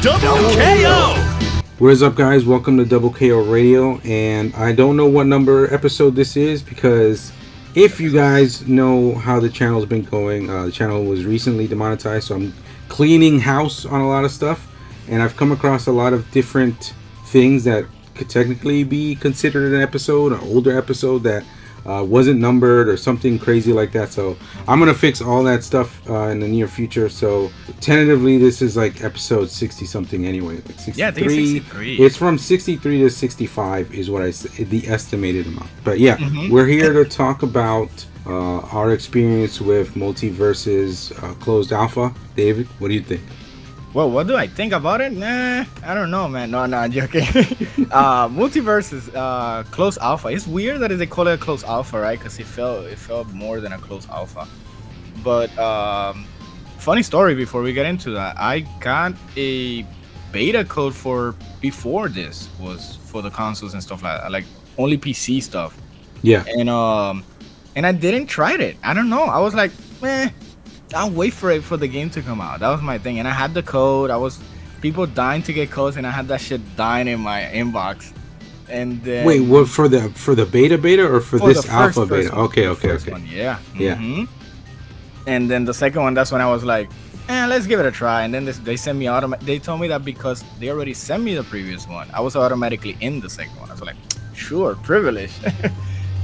Double KO! What is up, guys? Welcome to Double KO Radio, and I don't know what number episode this is because if you guys know how the channel's been going, the channel was recently demonetized, so I'm cleaning house on a lot of stuff, and I've come across a lot of different things that could technically be considered an episode, an older episode that wasn't numbered or something crazy like that. So I'm gonna fix all that stuff in the near future. So tentatively, this is like episode 60 something anyway, like 63. Yeah, I think it's 63. It's from 63 to 65 is what the estimated amount. But yeah, we're here to talk about our experience with MultiVersus closed alpha. David, what do you think? Well, what do I think about it? Nah, I don't know, man. No, I'm joking. MultiVersus closed alpha. It's weird that they call it a closed alpha, right? Because it felt more than a closed alpha. But funny story before we get into that, I got a beta code for before this was for the consoles and stuff like only PC stuff. Yeah. And I didn't try it. I don't know. I was like, I'll wait for the game to come out. That was my thing. And I had the code. People dying to get codes, and I had that shit dying in my inbox. And then wait, what, for the beta or for this alpha beta? One. Okay. One, yeah. Yeah. And then the second one, that's when I was like, let's give it a try. And then they sent me they told me that because they already sent me the previous one, I was automatically in the second one. I was like, sure, privilege.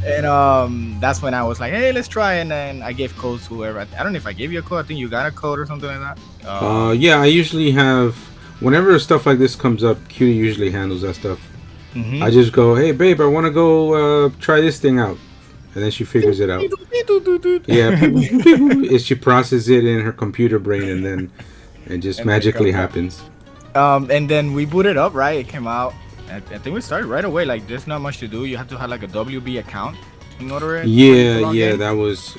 And that's when I was like, hey, let's try. And then I gave codes to whoever. I don't know if I gave you a code. I think you got a code or something like that. Yeah, I usually have, whenever stuff like this comes up, Cutie usually handles that stuff. I just go, hey, babe, I want to go try this thing out. And then she figures it out. Yeah, she processes it in her computer brain, and then it just magically happens. And then we booted up, right? It came out. I think we started right away. Like, there's not much to do. You have to have like a WB account in order. Yeah, that was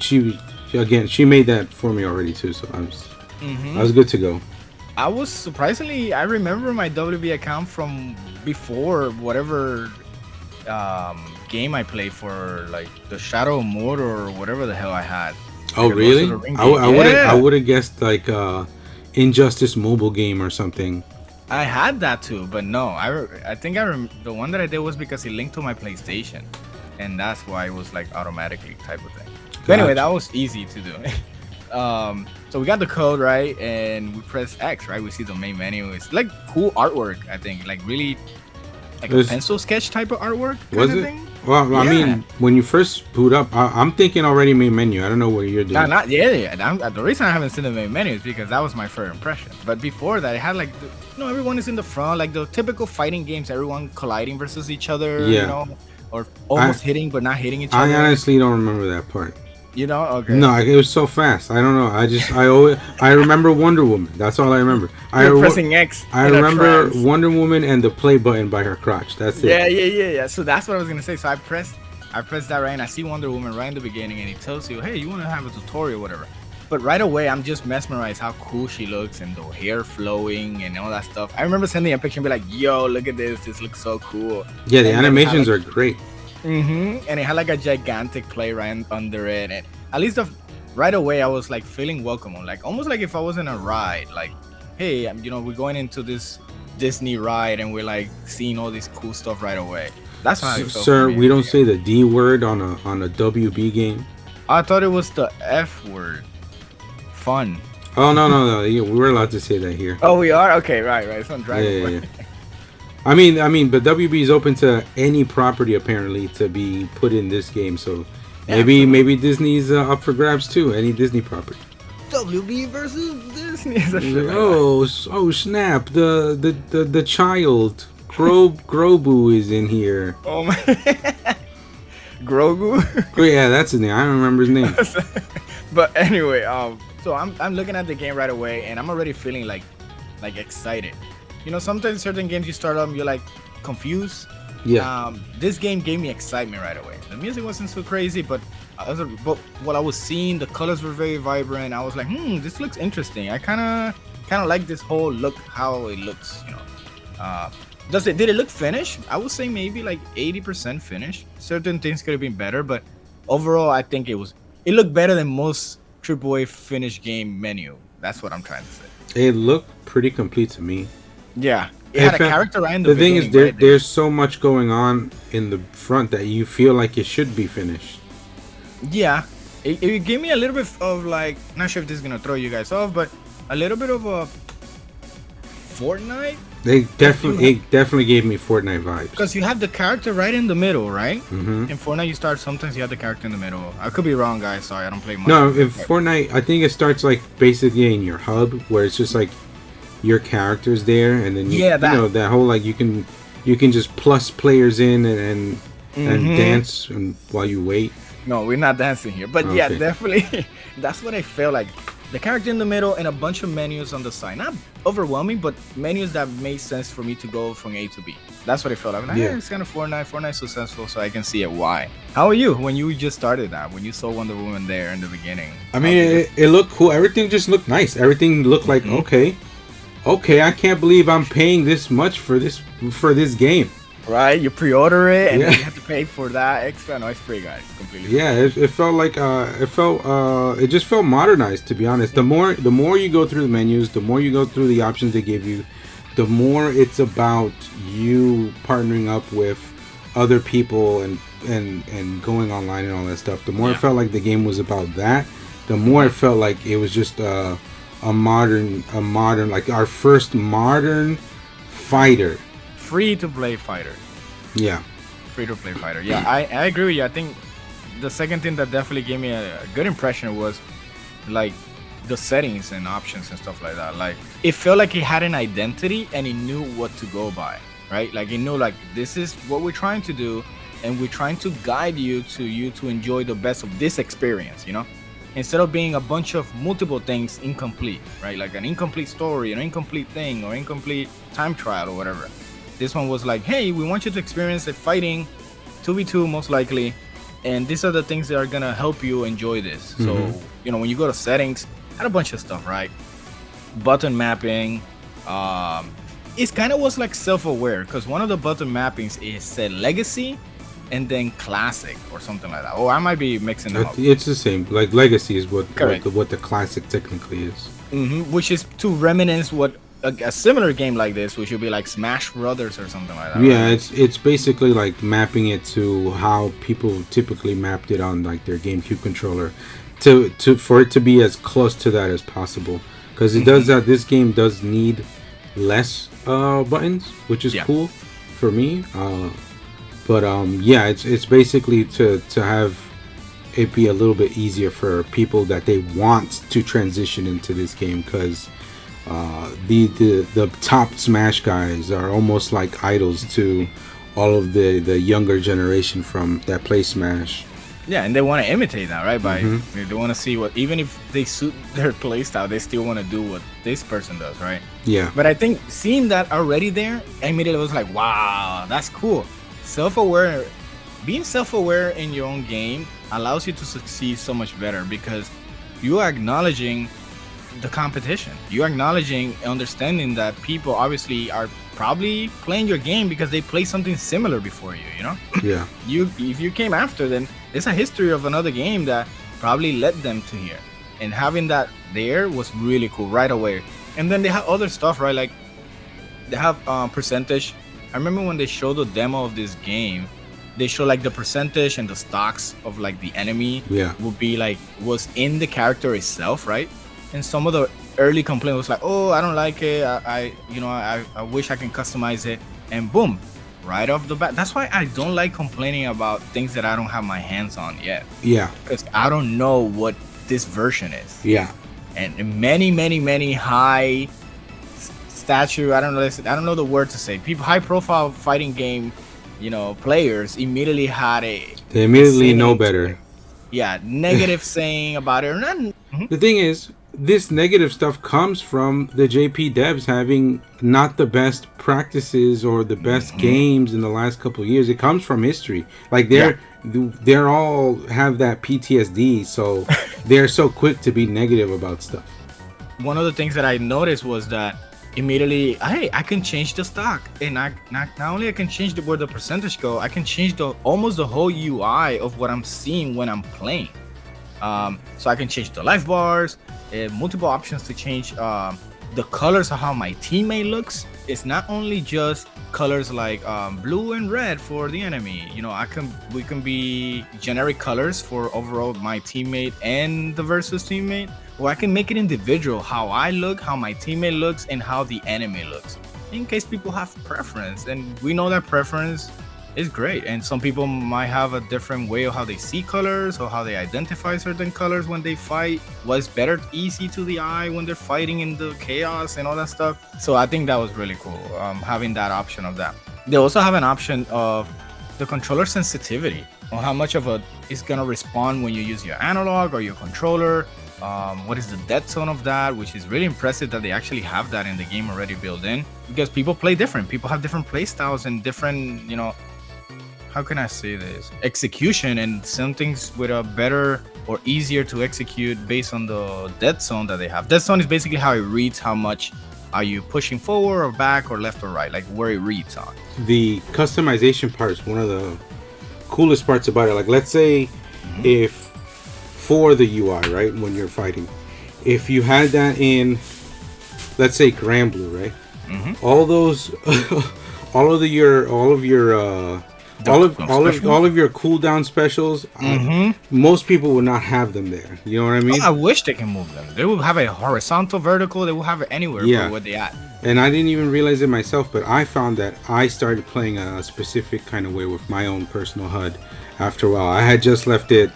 she made that for me already too. So I was good to go. I was surprisingly, I remember my WB account from before whatever game I played for, like the Shadow of Mordor or whatever the hell I had. Oh, like really? I would have guessed like Injustice mobile game or something. I had that too, but no. I think the one that I did was because it linked to my PlayStation, and that's why it was like automatically type of thing. But anyway, that was easy to do. So we got the code right, and we press X, right? We see the main menu. It's like cool artwork, I think, like really like a pencil sketch type of artwork. Was it? Thing. Well, yeah. I mean, when you first boot up, I'm thinking already main menu. I don't know what you're doing. The reason I haven't seen the main menu is because that was my first impression. But before that, it had like, everyone is in the front, like the typical fighting games, everyone colliding versus each other, or almost hitting but not hitting each other. I honestly don't remember that part. Okay. No, it was so fast. I don't know. I remember Wonder Woman. That's all I remember. You're pressing X. I remember Wonder Woman and the play button by her crotch. That's it. Yeah. So that's what I was gonna say. So I pressed that right, and I see Wonder Woman right in the beginning, and it tells you, hey, you want to have a tutorial, whatever. But right away, I'm just mesmerized how cool she looks and the hair flowing and all that stuff. I remember sending a picture and be like, yo, look at this. This looks so cool. Yeah, the animations are great. And it had like a gigantic play right under it, and at least right away I was like feeling welcome, like almost like if I was in a ride, like, hey, we're going into this Disney ride and we're like seeing all this cool stuff right away. That's how I felt. Sir, we don't say the D word on a WB game. I thought it was the F word. Fun. Oh no, we were allowed to say that here. Oh, we are? Okay, right. It's on Dragon Ball. I mean, but WB is open to any property apparently to be put in this game. So maybe Disney's up for grabs too. Any Disney property. WB versus Disney. Oh snap! The child Grogu is in here. Oh my. Grogu. Yeah, that's his name. I don't remember his name. But anyway, so I'm looking at the game right away, and I'm already feeling like excited. Sometimes certain games you start up, you're like confused. Yeah. This game gave me excitement right away. The music wasn't so crazy, but what I was seeing, the colors were very vibrant. I was like, this looks interesting. I kind of like this whole look, how it looks. Did it look finished? I would say maybe like 80% finished. Certain things could have been better, but overall, I think it looked better than most AAA finished game menu. That's what I'm trying to say. It looked pretty complete to me. Yeah, it had a character right in the thing is, beginning, there's so much going on in the front that you feel like it should be finished. Yeah, it gave me a little bit of like, not sure if this is gonna throw you guys off, but a little bit of a Fortnite. It definitely gave me Fortnite vibes. Because you have the character right in the middle, right? Mm-hmm. In Fortnite, you start, sometimes you have the character in the middle. I could be wrong, guys. Sorry, I don't play much. No, in Fortnite, I think it starts like basically in your hub, where it's just like your character's there, and then you know that whole like you can just plus players in and dance while you wait. No, we're not dancing here, but yeah, definitely. That's what I felt like. The character in the middle and a bunch of menus on the side. Not overwhelming, but menus that made sense for me to go from A to B. That's what I felt like. It's kind of Fortnite successful, so I can see it why. How are you when you just started that? When you saw Wonder Woman there in the beginning? I mean, it looked cool. Everything just looked nice. Everything looked like okay. I can't believe I'm paying this much for this game. Right, you pre-order it and then you have to pay for that extra. No, it's free, guys. Completely free. Yeah, it felt like it just felt modernized, to be honest. The more you go through the menus, the more you go through the options they give you, the more it's about you partnering up with other people and going online and all that stuff. The more it felt like the game was about that, the more it felt like it was just a modern like our first modern fighter. Free to play fighter. Yeah. Free to play fighter. Yeah, I agree with you. I think the second thing that definitely gave me a good impression was like the settings and options and stuff like that. Like it felt like it had an identity and it knew what to go by, right? Like it knew like this is what we're trying to do and we're trying to guide you to enjoy the best of this experience, you know? Instead of being a bunch of multiple things incomplete, right? Like an incomplete story, an incomplete thing, or incomplete time trial or whatever. This one was like, hey, we want you to experience the fighting 2v2 most likely, and these are the things that are gonna help you enjoy this. So, you know, when you go to settings, had a bunch of stuff, right? Button mapping, it kind of was like self-aware, because one of the button mappings is said legacy and then classic or something like that. Oh, I might be mixing them up. It's the same. Like legacy is what the classic technically is. Which is to reminisce what a similar game like this, which would be like Smash Brothers or something like that. Yeah, right? it's basically like mapping it to how people typically mapped it on like their GameCube controller, for it to be as close to that as possible. Because it does that. This game does need less buttons, which is cool for me. But yeah, it's basically to have it be a little bit easier for people that they want to transition into this game, because the top Smash guys are almost like idols to all of the younger generation from that play Smash. Yeah, and they want to imitate that, right? They want to see what, even if they suit their playstyle, they still want to do what this person does, right? Yeah. But I think seeing that already there, I immediately was like, wow, that's cool. Being self-aware in your own game allows you to succeed so much better, because you are acknowledging the competition. You're acknowledging, understanding that people obviously are probably playing your game because they played something similar before you, you know? Yeah. If you came after, then there's a history of another game that probably led them to here. And having that there was really cool right away. And then they have other stuff, right? Like they have percentage. I remember when they showed the demo of this game, they show like the percentage and the stocks of like the enemy would be like, was in the character itself, right? And some of the early complaint was like, oh, I don't like it. I wish I can customize it. And boom, right off the bat. That's why I don't like complaining about things that I don't have my hands on yet. Yeah. Because I don't know what this version is. Yeah. And many high stature, I don't know the word to say. People, high profile fighting game, players immediately had they immediately know better. Yeah, negative saying about it. The thing is, this negative stuff comes from the JP devs having not the best practices or the best games in the last couple of years. It comes from history. Like they're all have that PTSD, so they're so quick to be negative about stuff. One of the things that I noticed was that immediately, hey, I can change the stock, and not only I can change where the percentage go, I can change almost the whole UI of what I'm seeing when I'm playing. So I can change the life bars, multiple options to change the colors of how my teammate looks. It's not only just colors like blue and red for the enemy. You know, we can be generic colors for overall my teammate and the versus teammate, or I can make it individual, how I look, how my teammate looks, and how the enemy looks, in case people have preference. And we know that preference is great, and some people might have a different way of how they see colors or how they identify certain colors when they fight, what's better, easy to the eye when they're fighting in the chaos and all that stuff. So I think that was really cool, having that option of that. They also have an option of the controller sensitivity, on how much of it's gonna respond when you use your analog or your controller. What is the dead zone of that, which is really impressive that they actually have that in the game already built in, because people play different, people have different play styles and different, you know, how can I say this, execution, and some things with a better or easier to execute based on the dead zone that they have. Dead zone is basically how it reads how much are you pushing forward or back or left or right, like where it reads on. The customization part is one of the coolest parts about it. Like, let's say if for the UI, right, when you're fighting, if you had that in, let's say, Grand Blue, right, all those all of your cooldown specials, most people would not have them there. You know what I mean? I wish they can move them. They will have a horizontal, vertical. They will have it anywhere. Yeah. Where they at. And I didn't even realize it myself, but I found that I started playing a specific kind of way with my own personal HUD after a while. I had just left it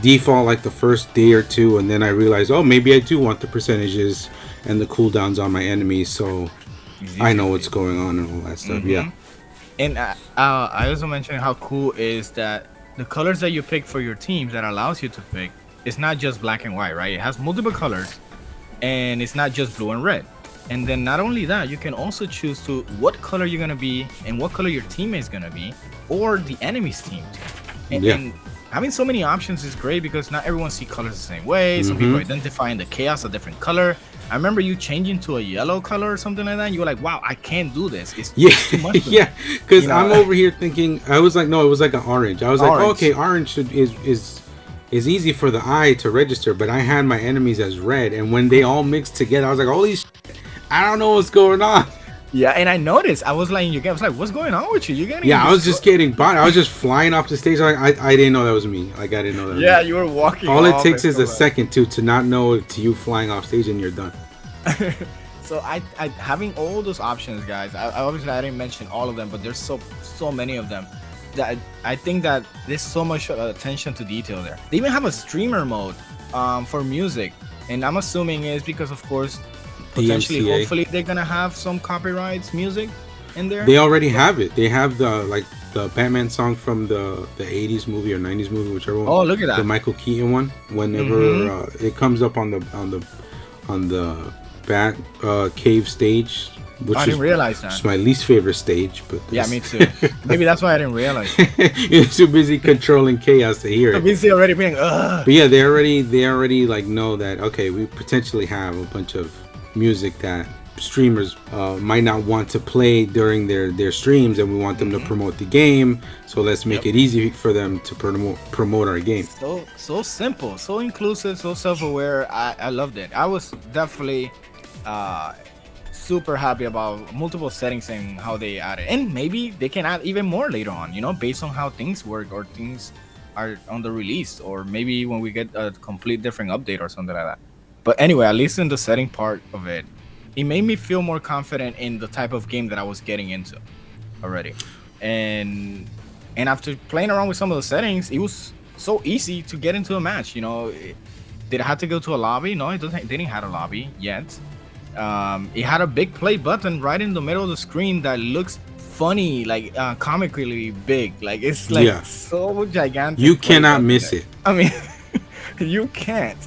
default like the first day or two, and then I realized, oh, maybe I do want the percentages and the cooldowns on my enemies, so I know what's going on and all that stuff. Yeah. And I also mentioned how cool is that the colors that you pick for your teams that allows you to pick, it's not just black and white, right? It has multiple colors, and it's not just blue and red. And then not only that, you can also choose to what color you're gonna be and what color your teammate's gonna be, or the enemy's team. And having so many options is great, because not everyone sees colors the same way. Some people identifying the chaos a different color. I remember you changing to a yellow color or something like that. You were like, wow, I can't do this. It's too much for me. Because You know, I'm over here thinking, I was like, no, it was like an orange. I was like, oh, okay, orange is easy for the eye to register, but I had my enemies as red, and when they all mixed together, I was like, holy shit, I don't know what's going on. Yeah, and I noticed, I was like, I was like, what's going on with you? You're getting I was just getting bought. I was just flying off the stage. Like, I didn't know that was me. Like, I didn't know that was me. You were walking All off it takes is and a second to not know to you flying off stage, and you're done. So I having all those options, guys, I didn't mention all of them, but there's so many of them that I think that there's so much attention to detail there. They even have a streamer mode for music, and I'm assuming it's because, of course, potentially, hopefully, they're gonna have some copyrights music in there. They already have it. They have the Batman song from the 80s movie or 90s movie, whichever one. Oh, look at that. The Michael Keaton one. Whenever it comes up on the Bat cave stage, which I didn't realize that. It's my least favorite stage, but yeah, me too. Maybe that's why I didn't realize. You're too busy controlling chaos to hear it. I'm busy already being. But yeah, they already like know that, okay, we potentially have a bunch of music that streamers might not want to play during their streams, and we want them to promote the game, so let's make it easy for them to promote our game. So simple, so inclusive, so self-aware. I loved it. I was definitely super happy about multiple settings and how they added, and maybe they can add even more later on, you know, based on how things work or things are on the release, or maybe when we get a complete different update or something like that. But anyway, at least in the setting part of it, it made me feel more confident in the type of game that I was getting into already. And after playing around with some of the settings, it was so easy to get into a match. You know, did I have to go to a lobby? No, it didn't have a lobby yet. It had a big play button right in the middle of the screen that looks funny, like comically big. Like, it's like so gigantic. You cannot miss it. I mean, you can't.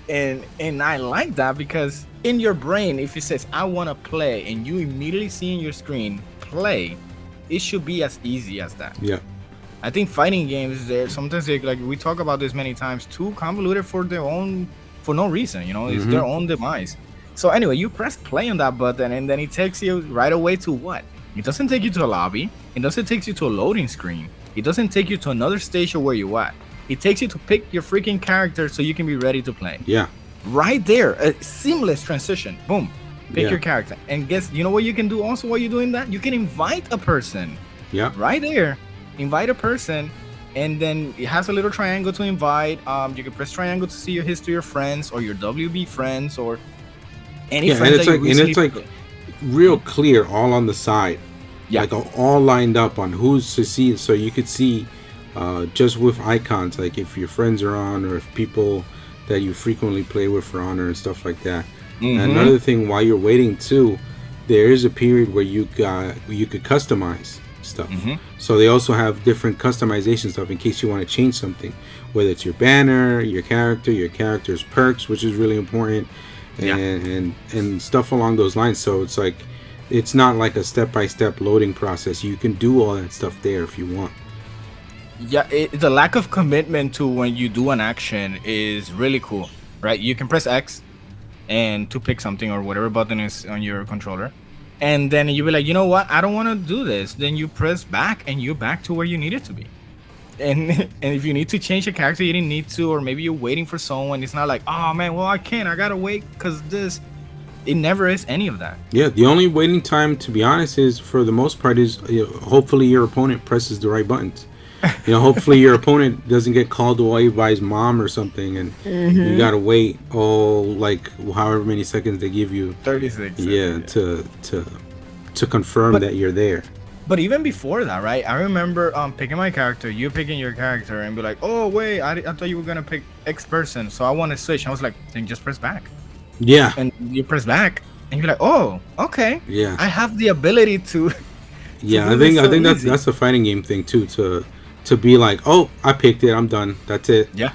And I like that, because in your brain, if it says I want to play, and you immediately see in your screen play, it should be as easy as that. Yeah. I think fighting games, they're sometimes like we talk about this many times, too convoluted for no reason. You know, it's their own demise. So anyway, you press play on that button, and then it takes you right away to what? It doesn't take you to a lobby. It doesn't take you to a loading screen. It doesn't take you to another stage of where you at. It takes you to pick your freaking character so you can be ready to play. Yeah. Right there, a seamless transition. Boom, pick Yeah. your character. And guess, you know what you can do also while you're doing that? You can invite a person. Yeah. Right there, invite a person, and then it has a little triangle to invite. You can press triangle to see your history of friends or your WB friends or any Yeah, friends and it's that like you recently real clear all on the side. Yeah. Like all lined up on who's to see, so you could see just with icons, like if your friends are on or if people that you frequently play with are on and stuff like that. Mhm. And another thing, while you're waiting too, there is a period where you could customize stuff. Mhm. So they also have different customization stuff in case you want to change something, whether it's your banner, your character's perks, which is really important, and stuff along those lines. So it's like, it's not like a step-by-step loading process. You can do all that stuff there if you want. Yeah, the lack of commitment to when you do an action is really cool, right? You can press X and to pick something or whatever button is on your controller, and then you be like, you know what, I don't want to do this. Then you press back and you're back to where you need it to be. And if you need to change a character, you didn't need to, or maybe you're waiting for someone. It's not like, oh man, well I can't, I gotta wait because this. It never is any of that. Yeah, the only waiting time, to be honest, is for the most part is hopefully your opponent presses the right buttons. Hopefully your opponent doesn't get called away by his mom or something, and you gotta wait like however many seconds they give you. 36. Yeah, to confirm that you're there. But even before that, right? I remember picking my character, you picking your character, and be like, oh wait, I thought you were gonna pick X person, so I want to switch. I was like, then just press back. Yeah. And you press back, and you're like, oh, okay. Yeah. I have the ability to. Yeah, to I do this so think easy. that's a fighting game thing too. To be like, oh, I picked it, I'm done. That's it. Yeah.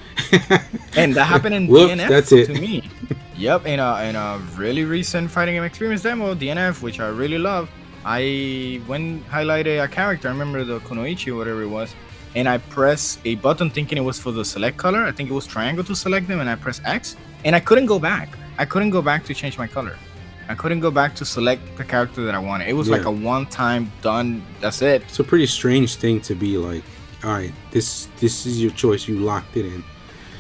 And that happened in Whoops, DNF that's it. to me. Yep, in a really recent fighting game experience demo, DNF, which I really love. I highlighted a character. I remember the Kunoichi, whatever it was, and I pressed a button thinking it was for the select color. I think it was triangle to select them, and I pressed X, and I couldn't go back. I couldn't go back to change my color. I couldn't go back to select the character that I wanted. It was like a one-time done. That's it. It's a pretty strange thing to be like, all right, this is your choice. You locked it in.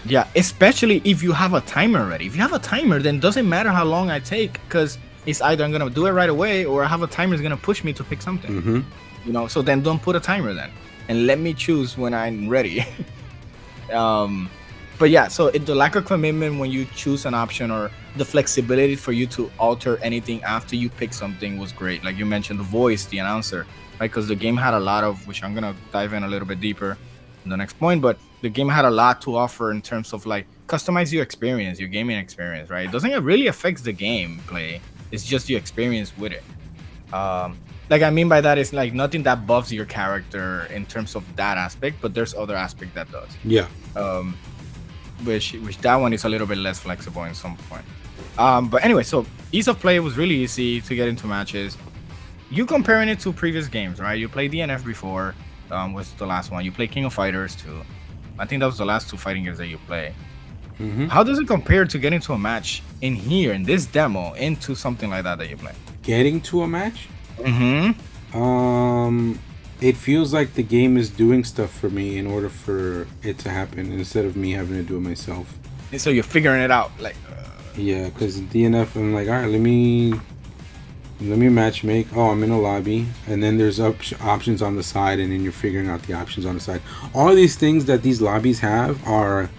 Yeah, especially if you have a timer already. If you have a timer, then it doesn't matter how long I take, because it's either I'm gonna do it right away or I have a timer is gonna push me to pick something. Mm-hmm. So then don't put a timer then, and let me choose when I'm ready. But yeah, so the lack of commitment when you choose an option, or the flexibility for you to alter anything after you pick something, was great. Like you mentioned, the voice, the announcer, right? Because the game had a lot of, which I'm gonna dive in a little bit deeper in the next point, but the game had a lot to offer in terms of like customize your experience, your gaming experience, right? It doesn't really affect the gameplay. It's just your experience with it. Like I mean by that is like nothing that buffs your character in terms of that aspect, but there's other aspect that does. Yeah. Which that one is a little bit less flexible in some point. But anyway, so ease of play was really easy to get into matches. You comparing it to previous games, right? You played DNF before, was the last one. You played King of Fighters too. I think that was the last two fighting games that you play. Mm-hmm. How does it compare to getting to a match in here, in this demo, into something like that you play? Getting to a match? Mm-hmm. It feels like the game is doing stuff for me in order for it to happen, instead of me having to do it myself. And so you're figuring it out, like. Yeah, because in DNF, I'm like, all right, let me match make. Oh, I'm in a lobby, and then there's options on the side, and then you're figuring out the options on the side. All of these things that these lobbies have are,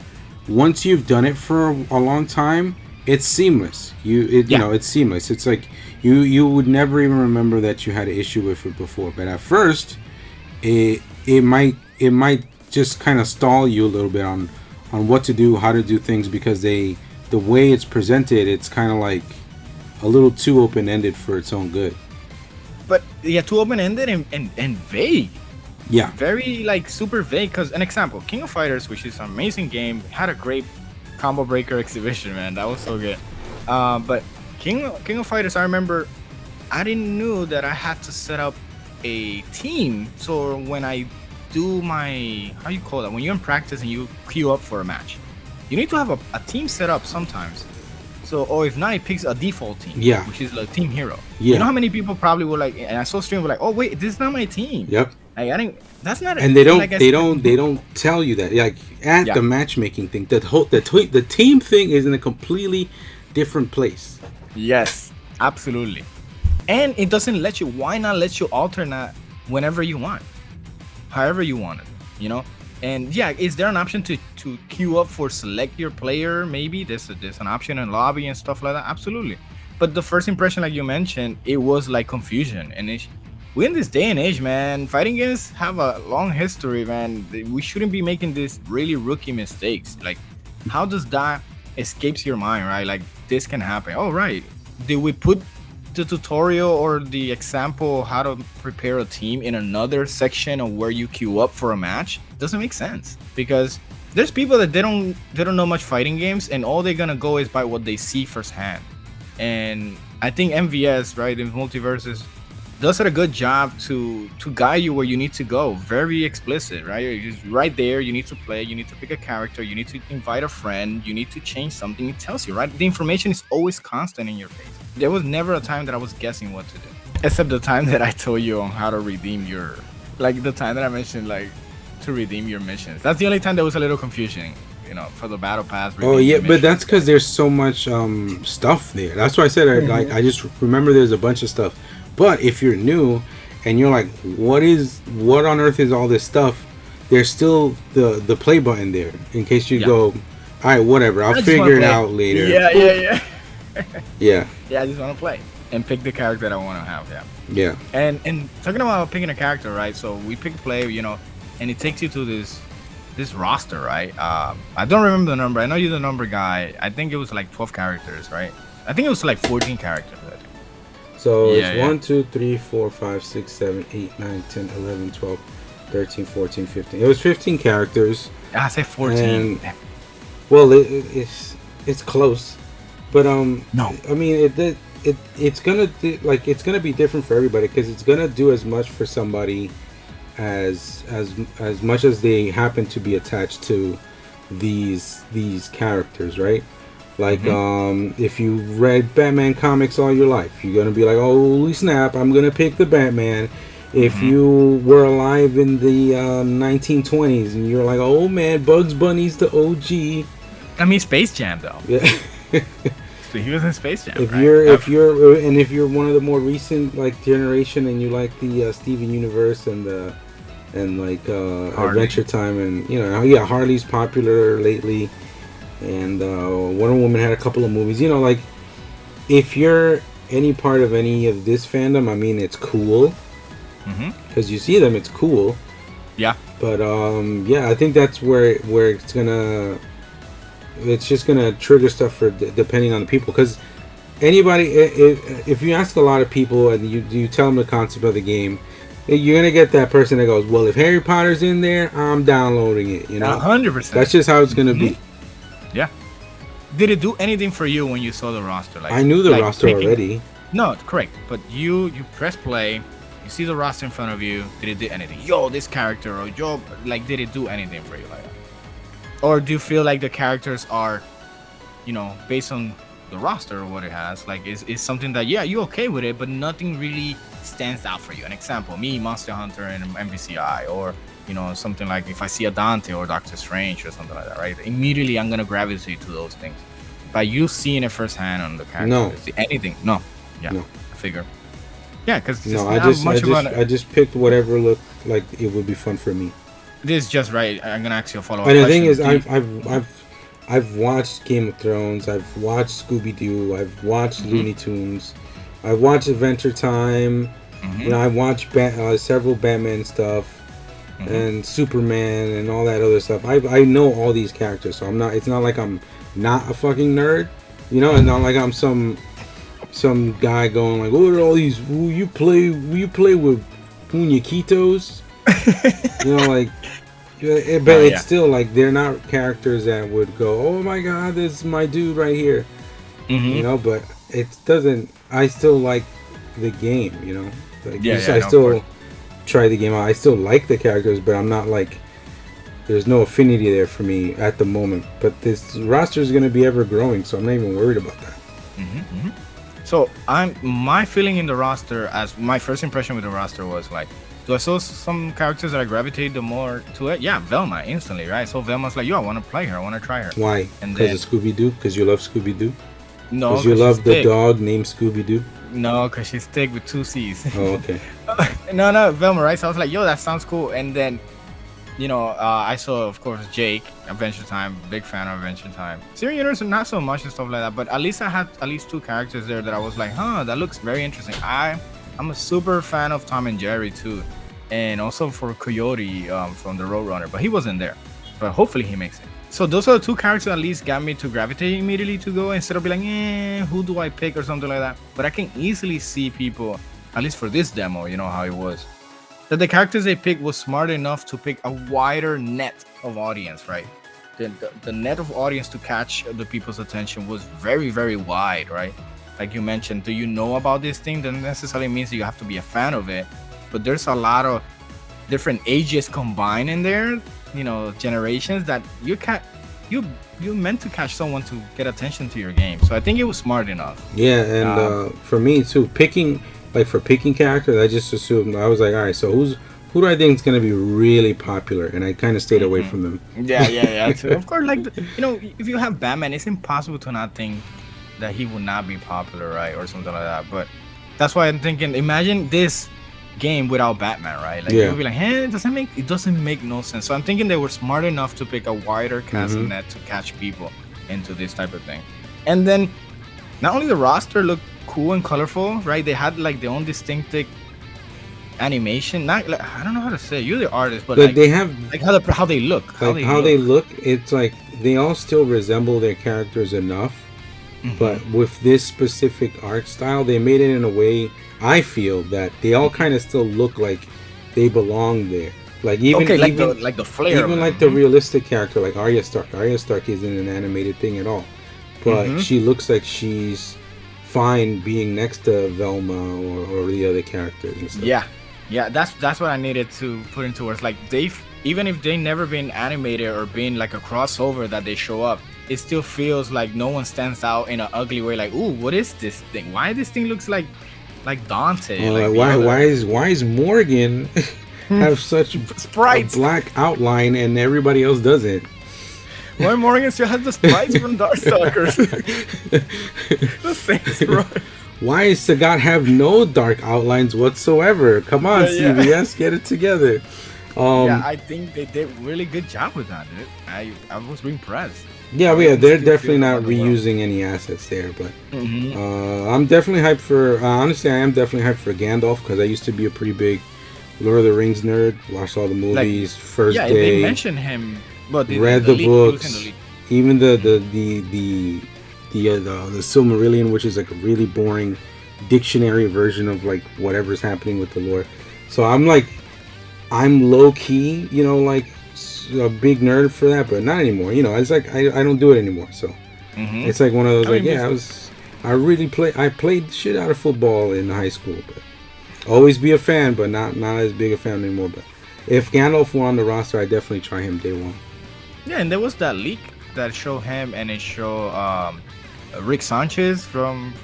once you've done it for a long time, it's seamless. You know, it's seamless. It's like you would never even remember that you had an issue with it before. But at first, it might just kind of stall you a little bit on what to do, how to do things, because the way it's presented, it's kind of like a little too open-ended for its own good. But yeah, too open-ended and vague. Yeah. Very like super vague. Because an example, King of Fighters, which is an amazing game, had a great combo breaker exhibition, man. That was so good. But King of Fighters, I remember I didn't know that I had to set up a team. So when I do my, how you call that? When you're in practice and you queue up for a match, you need to have a team set up sometimes. So, or if not, it picks a default team. Yeah. Which is like Team Hero. Yeah. You know how many people probably were like, and I saw stream were like, oh wait, this is not my team. Yep. I think that's not. And they don't like I they said- don't they don't tell you that, like at Yeah. the matchmaking thing, the team thing is in a completely different place. Yes, absolutely. And it doesn't let you. Why not let you alternate whenever you want, however you want it? You know. And yeah, is there an option to queue up for select your player? Maybe there's an option in lobby and stuff like that. Absolutely. But the first impression, like you mentioned, it was like confusion. And we in this day and age, man, fighting games have a long history, man. We shouldn't be making these really rookie mistakes. Like, how does that escapes your mind, right? Like, this can happen. Oh, right. Did we put the tutorial or the example how to prepare a team in another section of where you queue up for a match? Doesn't make sense, because there's people that they don't know much fighting games, and all they're gonna go is by what they see firsthand. And I think MVS, right, in MultiVersus, does a good job to guide you where you need to go. Very explicit, right? You're just right there. You need to play. You need to pick a character. You need to invite a friend. You need to change something. It tells you, right? The information is always constant in your face. There was never a time that I was guessing what to do, except the time that I told you on how to redeem your, like the time that I mentioned, like to redeem your missions. That's the only time there was a little confusion, you know, for the battle pass. Oh yeah, but that's because there's so much stuff there. That's why I said I just remember there's a bunch of stuff. But if you're new and you're like, what on earth is all this stuff? There's still the play button there in case you go, all right, whatever, I'll figure it out later. Yeah. Yeah. Yeah, I just want to play and pick the character that I want to have. Yeah. And talking about picking a character, right? So we pick play, you know, and it takes you to this roster, right? I don't remember the number. I know you're the number guy. I think it was like 12 characters, right? I think it was like 14 characters. So it's 1, 2, 3, 4, 5, 6, 7, 8, 9, 10, 11, 12, 13, 14, 15. It was 15 characters. I say 14. And, well, it's close, but no. I mean it's gonna be different for everybody, because it's gonna do as much for somebody as much as they happen to be attached to these characters, right? Like, if you read Batman comics all your life, you're gonna be like, holy snap, I'm gonna pick the Batman. If you were alive in the 1920s and you're like, oh man, Bugs Bunny's the OG. I mean, Space Jam though. Yeah. So he was in Space Jam. If right? you're one of the more recent like generation and you like the Steven Universe and Adventure Time, and you know, Harley's popular lately. And Wonder Woman had a couple of movies. You know, like, if you're any part of any of this fandom, I mean, it's cool. Because you see them, it's cool. Yeah. But I think that's where it's just gonna trigger stuff for depending on the people. Because anybody, if you ask a lot of people and you tell them the concept of the game, you're gonna get that person that goes, well, if Harry Potter's in there, I'm downloading it. You know, 100%. That's just how it's gonna be. Yeah. Did it do anything for you when you saw the roster? Like, I knew the roster already. No, correct. But you press play, you see the roster in front of you. Did it do anything? Yo, this character, or yo, like, did it do anything for you like that? Or do you feel like the characters are, you know, based on the roster or what it has, like, is something that, yeah, you're okay with it, but nothing really stands out for you? An example, me, Monster Hunter, and MVCI, or, you know, something like if I see a Dante or Doctor Strange or something like that, right? Immediately I'm gonna gravitate to those things. By you seeing it firsthand on the character, no, anything, no, yeah, no. I figure, yeah, because I just picked whatever looked like it would be fun for me. This is just right. I'm gonna ask you a follow-up. And the thing is, I've watched Game of Thrones, I've watched Scooby Doo, I've watched Looney Tunes, I've watched Adventure Time, you know, I've watched several Batman stuff. And Superman and all that other stuff. I know all these characters, so it's not like I'm not a fucking nerd, you know. It's not like I'm some guy going like, what are all these? Will you play with Puñaquitos? You know, like, but it's still like they're not characters that would go, oh my god, this is my dude right here. You know, but it doesn't. I still like the game, you know. Like, I still try the game out. I still like the characters, but I'm not like, there's no affinity there for me at the moment. But this roster is going to be ever growing, so I'm not even worried about that. So my feeling in the roster, as my first impression with the roster was like, Do I saw some characters that I gravitated the more to it? Yeah, Velma instantly, right? So Velma's like, yo, I want to play her. I want to try her. Why? And Because of Scooby-Doo? Because you love Scooby-Doo? No, Because you love the thick. dog named Scooby-Doo? No, because she's thick with 2 C's. Oh, okay. No, Velma, right? So I was like, yo, that sounds cool. And then, I saw, of course, Jake, Adventure Time, big fan of Adventure Time. Steven Universe, not so much and stuff like that, but at least I had at least 2 characters there that I was like, that looks very interesting. I'm a super fan of Tom and Jerry too, and also for Coyote from the Roadrunner, but he wasn't there. But hopefully he makes it. So those are the 2 characters that at least got me to gravitate immediately to go instead of be like, who do I pick or something like that. But I can easily see people, at least for this demo, how it was, that the characters they picked was smart enough to pick a wider net of audience, right? The net of audience to catch the people's attention was very, very wide, right? Like you mentioned, do you know about this thing? Doesn't necessarily means that you have to be a fan of it, but there's a lot of different ages combined in there, generations that you meant to catch someone to get attention to your game. So I think it was smart enough. Yeah, and for me too, picking characters, I just assumed, I was like, all right, so who do I think is going to be really popular? And I kind of stayed away from them. Yeah. So of course, like, if you have Batman, it's impossible to not think that he would not be popular, right? Or something like that. But that's why I'm thinking, imagine this game without Batman, right? Like, you'll be like, it doesn't make no sense. So I'm thinking they were smart enough to pick a wider cast net to catch people into this type of thing. And then not only the roster looked cool and colorful, right? They had like their own distinctive animation. Not like, I don't know how to say it. You're the artist, but like, they have like how they look. Like how they look. It's like they all still resemble their characters enough, but with this specific art style, they made it in a way, I feel, that they all kind of still look like they belong there. Like even the flair, even like the realistic character, like Arya Stark. Arya Stark isn't an animated thing at all, but she looks like she's fine being next to Velma or the other characters and stuff. Yeah, that's what I needed to put into words. Like even if they never been animated or been like a crossover that they show up, it still feels like no one stands out in an ugly way. Like, ooh, what is this thing? Why this thing looks like Dante? Why is Morgan have such sprites, a black outline and everybody else doesn't? Why Morgan still has the sprites from Darkstalkers? The same sprite. Why does Sagat have no dark outlines whatsoever? Come on, CBS, get it together. I think they did a really good job with that, dude. I was impressed. They're definitely not reusing any assets there, but I'm definitely hyped for. Honestly, I am definitely hyped for Gandalf because I used to be a pretty big Lord of the Rings nerd. Watched all the movies, first day. They mentioned him. But read the books, even the Silmarillion, which is like a really boring dictionary version of like whatever's happening with the lore. So I'm low key, like a big nerd for that, but not anymore. It's like I don't do it anymore. So it's like one of those I played the shit out of football in high school, but always be a fan, but not as big a fan anymore. But if Gandalf were on the roster, I definitely try him day one. Yeah, and there was that leak that showed him, and it showed Rick Sanchez from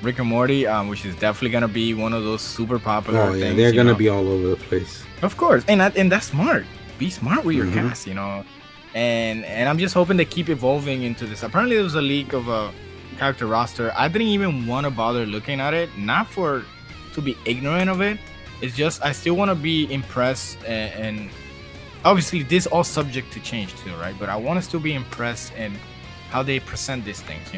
Rick and Morty, which is definitely gonna be one of those super popular things. They're gonna be all over the place. Of course, and that's smart. Be smart with your cast, And I'm just hoping they keep evolving into this. Apparently, there was a leak of a character roster. I didn't even want to bother looking at it, not to be ignorant of it. It's just I still want to be impressed and obviously this all subject to change too, right? But I want to still be impressed in how they present these things,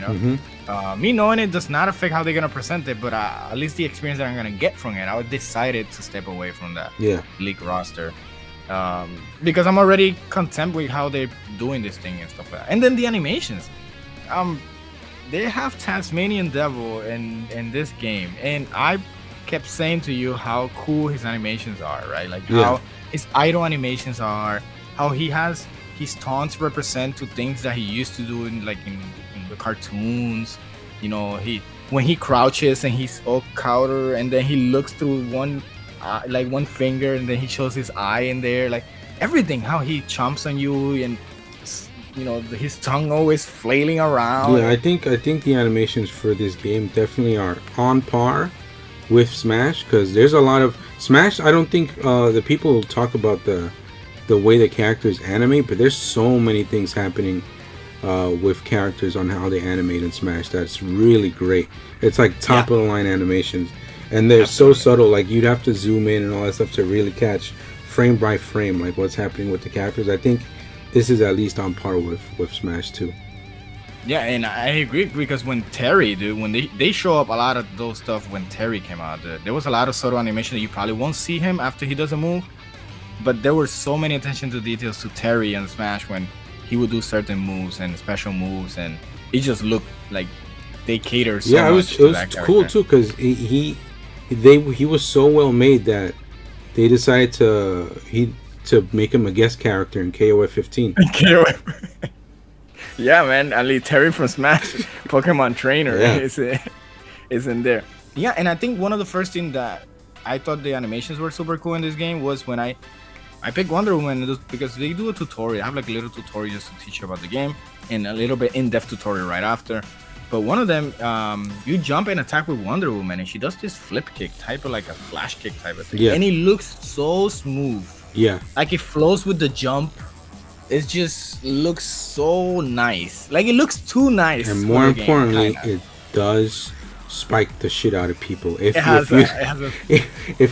me knowing it does not affect how they're gonna present it, but at least the experience that I'm gonna get from it, I decided to step away from that league roster because I'm already content with how they're doing this thing and stuff like that. And then the animations, they have Tasmanian Devil in this game, and I kept saying to you how cool his animations are, right? Like how his idle animations are, how he has his taunts represent to things that he used to do in the cartoons. When he crouches and he's all counter, and then he looks through one finger, and then he shows his eye in there, like everything, how he chomps on you, and his tongue always flailing around. I think the animations for this game definitely are on par with Smash, because there's a lot of Smash. I don't think the people talk about the way the characters animate, but there's so many things happening with characters on how they animate in Smash that's really great. It's like top of the line animations, and they're so subtle. Like you'd have to zoom in and all that stuff to really catch frame by frame like what's happening with the characters. I think this is at least on par with Smash 2. Yeah, and I agree, because when Terry, dude, when they show up a lot of those stuff when Terry came out, there was a lot of subtle animation that you probably won't see him after he does a move, but there were so many attention to details to Terry in Smash when he would do certain moves and special moves, and it just looked like they catered so much to that character. It was cool too, because he was so well made that they decided to make him a guest character in KOF 15. KOF. Yeah, man. I mean, Terry from Smash, Pokemon Trainer, is in there. Yeah, and I think one of the first things that I thought the animations were super cool in this game was when I picked Wonder Woman, because they do a tutorial. I have like a little tutorial just to teach you about the game, and a little bit in-depth tutorial right after. But one of them, you jump and attack with Wonder Woman, and she does this flip kick, type of like a flash kick type of thing. Yeah. And it looks so smooth. Yeah. Like it flows with the jump. It just looks so nice. Like it looks too nice. And more importantly, it does spike the shit out of people if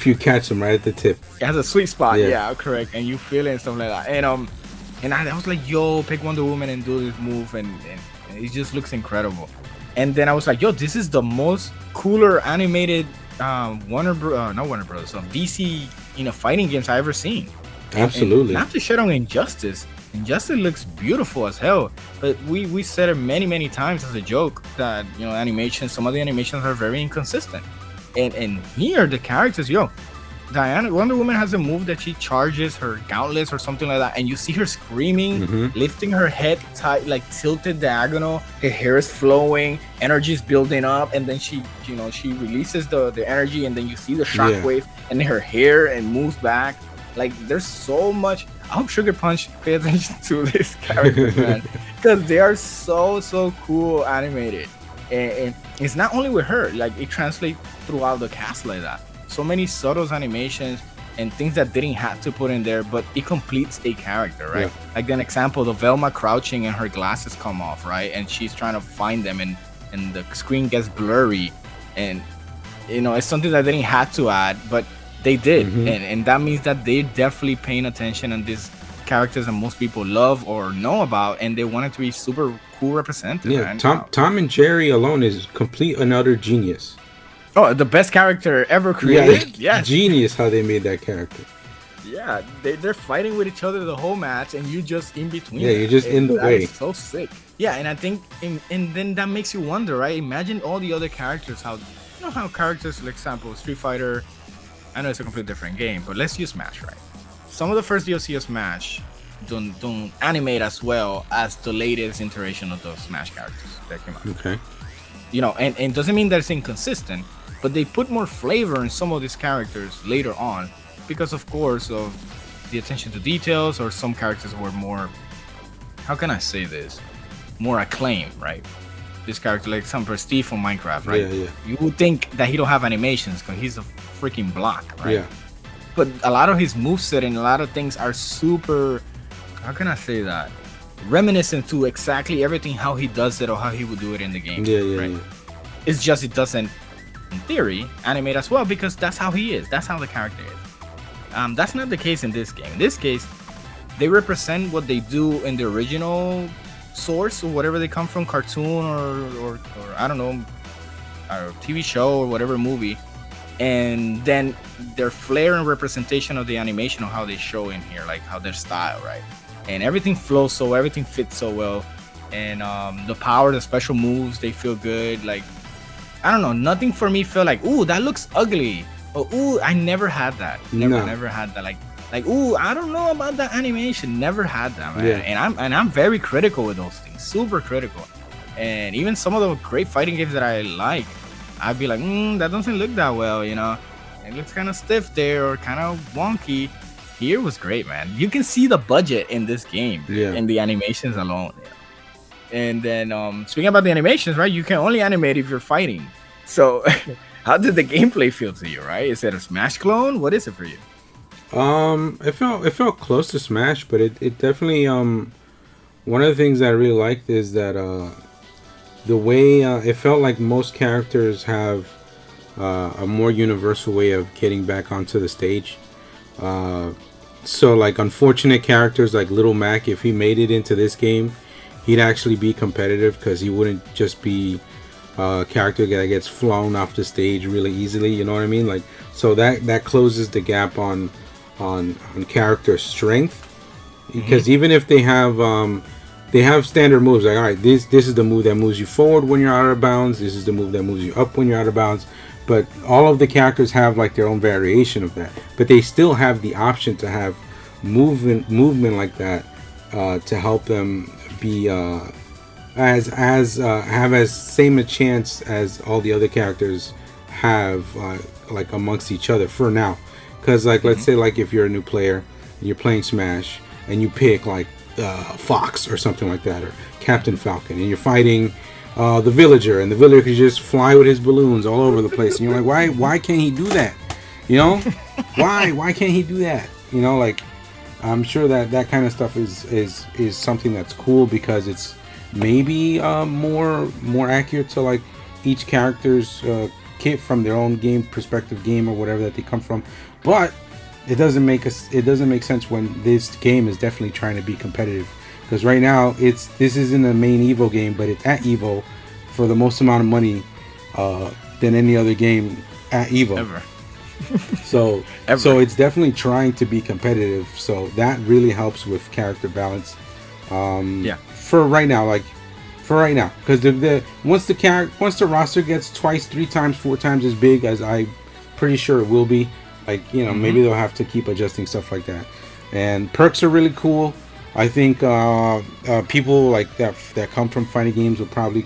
you catch them right at the tip. It has a sweet spot. Yeah, correct. And you feel it and stuff like that. And I was like, yo, pick Wonder Woman and do this move, and it just looks incredible. And then I was like, yo, this is the most cooler animated DC fighting games I ever seen. Absolutely. And not to shit on Injustice. Injustice looks beautiful as hell, but we said it many times as a joke that some of the animations are very inconsistent, and here the characters, Wonder Woman has a move that she charges her gauntlets or something like that, and you see her screaming, lifting her head tight, like tilted diagonal. Her hair is flowing, energy is building up, and then she releases the energy, and then you see the shockwave, and her hair and moves back. Like there's so much. I hope Sugar Punch pay attention to this character, man, because they are so cool animated, and it's not only with her. Like it translates throughout the cast like that. So many subtle animations and things that didn't have to put in there, but it completes a character, right? Yeah. Like an example, the Velma crouching and her glasses come off, right? And she's trying to find them, and the screen gets blurry, and it's something that they didn't have to add, but they did, and that means that they're definitely paying attention on these characters that most people love or know about, and they want it to be super cool represented. Yeah, Tom and Jerry alone is complete and utter genius. Oh, the best character ever created. Yeah, genius how they made that character. Yeah, they're fighting with each other the whole match, and you just in between. Yeah, you're just in the way. It's so sick. Yeah, and I think, and then that makes you wonder, right? Imagine all the other characters. How characters, for example, Street Fighter. I know it's a completely different game, but let's use Smash, right? Some of the first DLC of Smash don't animate as well as the latest iteration of those Smash characters that came out. Okay. And doesn't mean that it's inconsistent, but they put more flavor in some of these characters later on because, of course, of the attention to details, or some characters were more, how can I say this? More acclaimed, right? This character, like some Steve from Minecraft, right? Yeah. You would think that he don't have animations because he's a freaking block, right? Yeah. But a lot of his moveset and a lot of things are super, how can I say that? Reminiscent to exactly everything how he does it or how he would do it in the game. Yeah. It's just it doesn't, in theory, animate as well because that's how he is. That's how the character is. That's not the case in this game. In this case, they represent what they do in the original source or whatever they come from, cartoon or I don't know, or TV show or whatever movie, and then their flair and representation of the animation of how they show in here, like how their style, right? And everything flows so everything fits so well, and the power, the special moves, they feel good. Like I don't know, nothing for me felt like, ooh, that looks ugly, or ooh, I never had that. Never had that. Like, ooh, I don't know about that animation. Never had that, man. Yeah. And I'm very critical with those things, super critical. And even some of the great fighting games that I like, I'd be like, that doesn't look that well, It looks kind of stiff there or kind of wonky. Here was great, man. You can see the budget in this game, in the animations alone. And then speaking about the animations, right? You can only animate if you're fighting. So How did the gameplay feel to you? Right? Is it a Smash clone? What is it for you? It felt close to Smash, but it definitely one of the things that I really liked is that the way it felt like most characters have a more universal way of getting back onto the stage. So like unfortunate characters like Little Mac, if he made it into this game, he'd actually be competitive because he wouldn't just be a character that gets flown off the stage really easily. You know what I mean? Like, so that closes the gap on character strength, because even if they have standard moves, like, all right, this is the move that moves you forward when you're out of bounds, this is the move that moves you up when you're out of bounds, but all of the characters have like their own variation of that, but they still have the option to have movement like that to help them be have as same a chance as all the other characters have like amongst each other for now. Because like let's say like if you're a new player and you're playing Smash and you pick like Fox or something like that, or Captain Falcon, and you're fighting the villager, and the villager can just fly with his balloons all over the place, and you're like, why can't he do that? You know, why can't he do that? You know, like, I'm sure that kind of stuff is something that's cool, because it's maybe more accurate to like each character's kit from their own perspective game or whatever that they come from. But it doesn't make sense when this game is definitely trying to be competitive, because right now this isn't a main Evo game, but it's at Evo for the most amount of money than any other game at Evo Ever. so it's definitely trying to be competitive, so that really helps with character balance for right now, because once the roster gets twice, 3 times, 4 times as big as I'm pretty sure it will be, like, you know, maybe they'll have to keep adjusting stuff like that. And perks are really cool. I think people like that come from fighting games will probably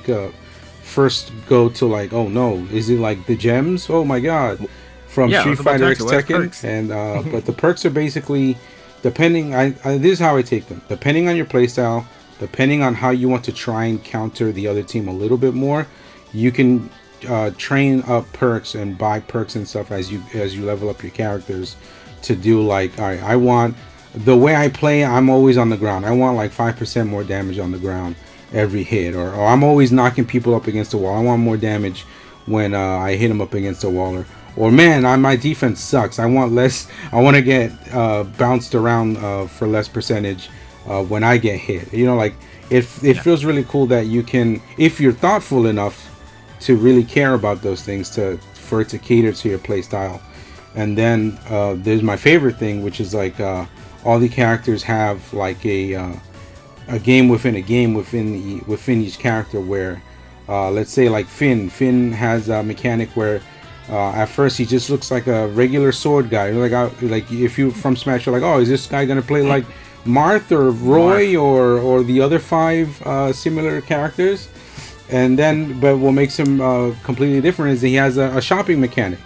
first go to like, oh no, is it like the gems? Oh my god, from Street Fighter X Tekken. And but the perks are basically depending. This is how I take them. Depending on your playstyle, depending on how you want to try and counter the other team a little bit more, you can train up perks and buy perks and stuff as you level up your characters to do like, all right, I want, the way I play, I'm always on the ground. I want like 5% more damage on the ground every hit, or I'm always knocking people up against the wall. I want more damage when I hit them up against the wall, or man, my defense sucks. I want to get bounced around for less percentage when I get hit. You know, like it feels really cool that you can, if you're thoughtful enough to really care about those things, for it to cater to your play style. And then there's my favorite thing, which is like all the characters have like a game within a game within each character, where let's say like Finn has a mechanic where at first he just looks like a regular sword guy. You're like if you from Smash, you're like, oh, is this guy gonna play like Marth or Roy or the other 5 similar characters? And then, but what makes him completely different is that he has a shopping mechanic.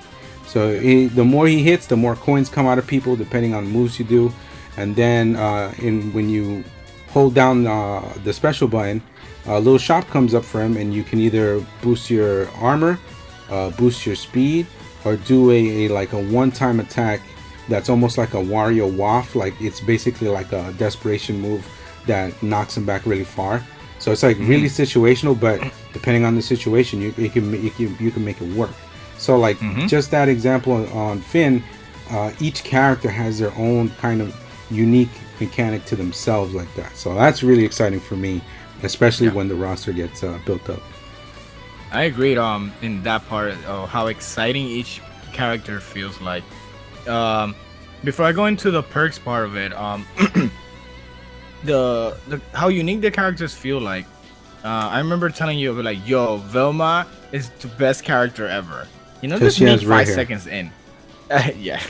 So the more he hits, the more coins come out of people, depending on the moves you do. And then when you hold down the special button, a little shop comes up for him, and you can either boost your armor, boost your speed, or do a one-time attack that's almost like a Wario Waft. Like, it's basically like a desperation move that knocks him back really far. So it's like really situational, but depending on the situation, you can make it work. So like just that example on Finn, each character has their own kind of unique mechanic to themselves like that. So that's really exciting for me, especially when the roster gets built up. I agreed in that part of how exciting each character feels like. Before I go into the perks part of it, the how unique the characters feel like. I remember telling you, like, yo, Velma is the best character ever. You know, this made 5 seconds in. Yeah.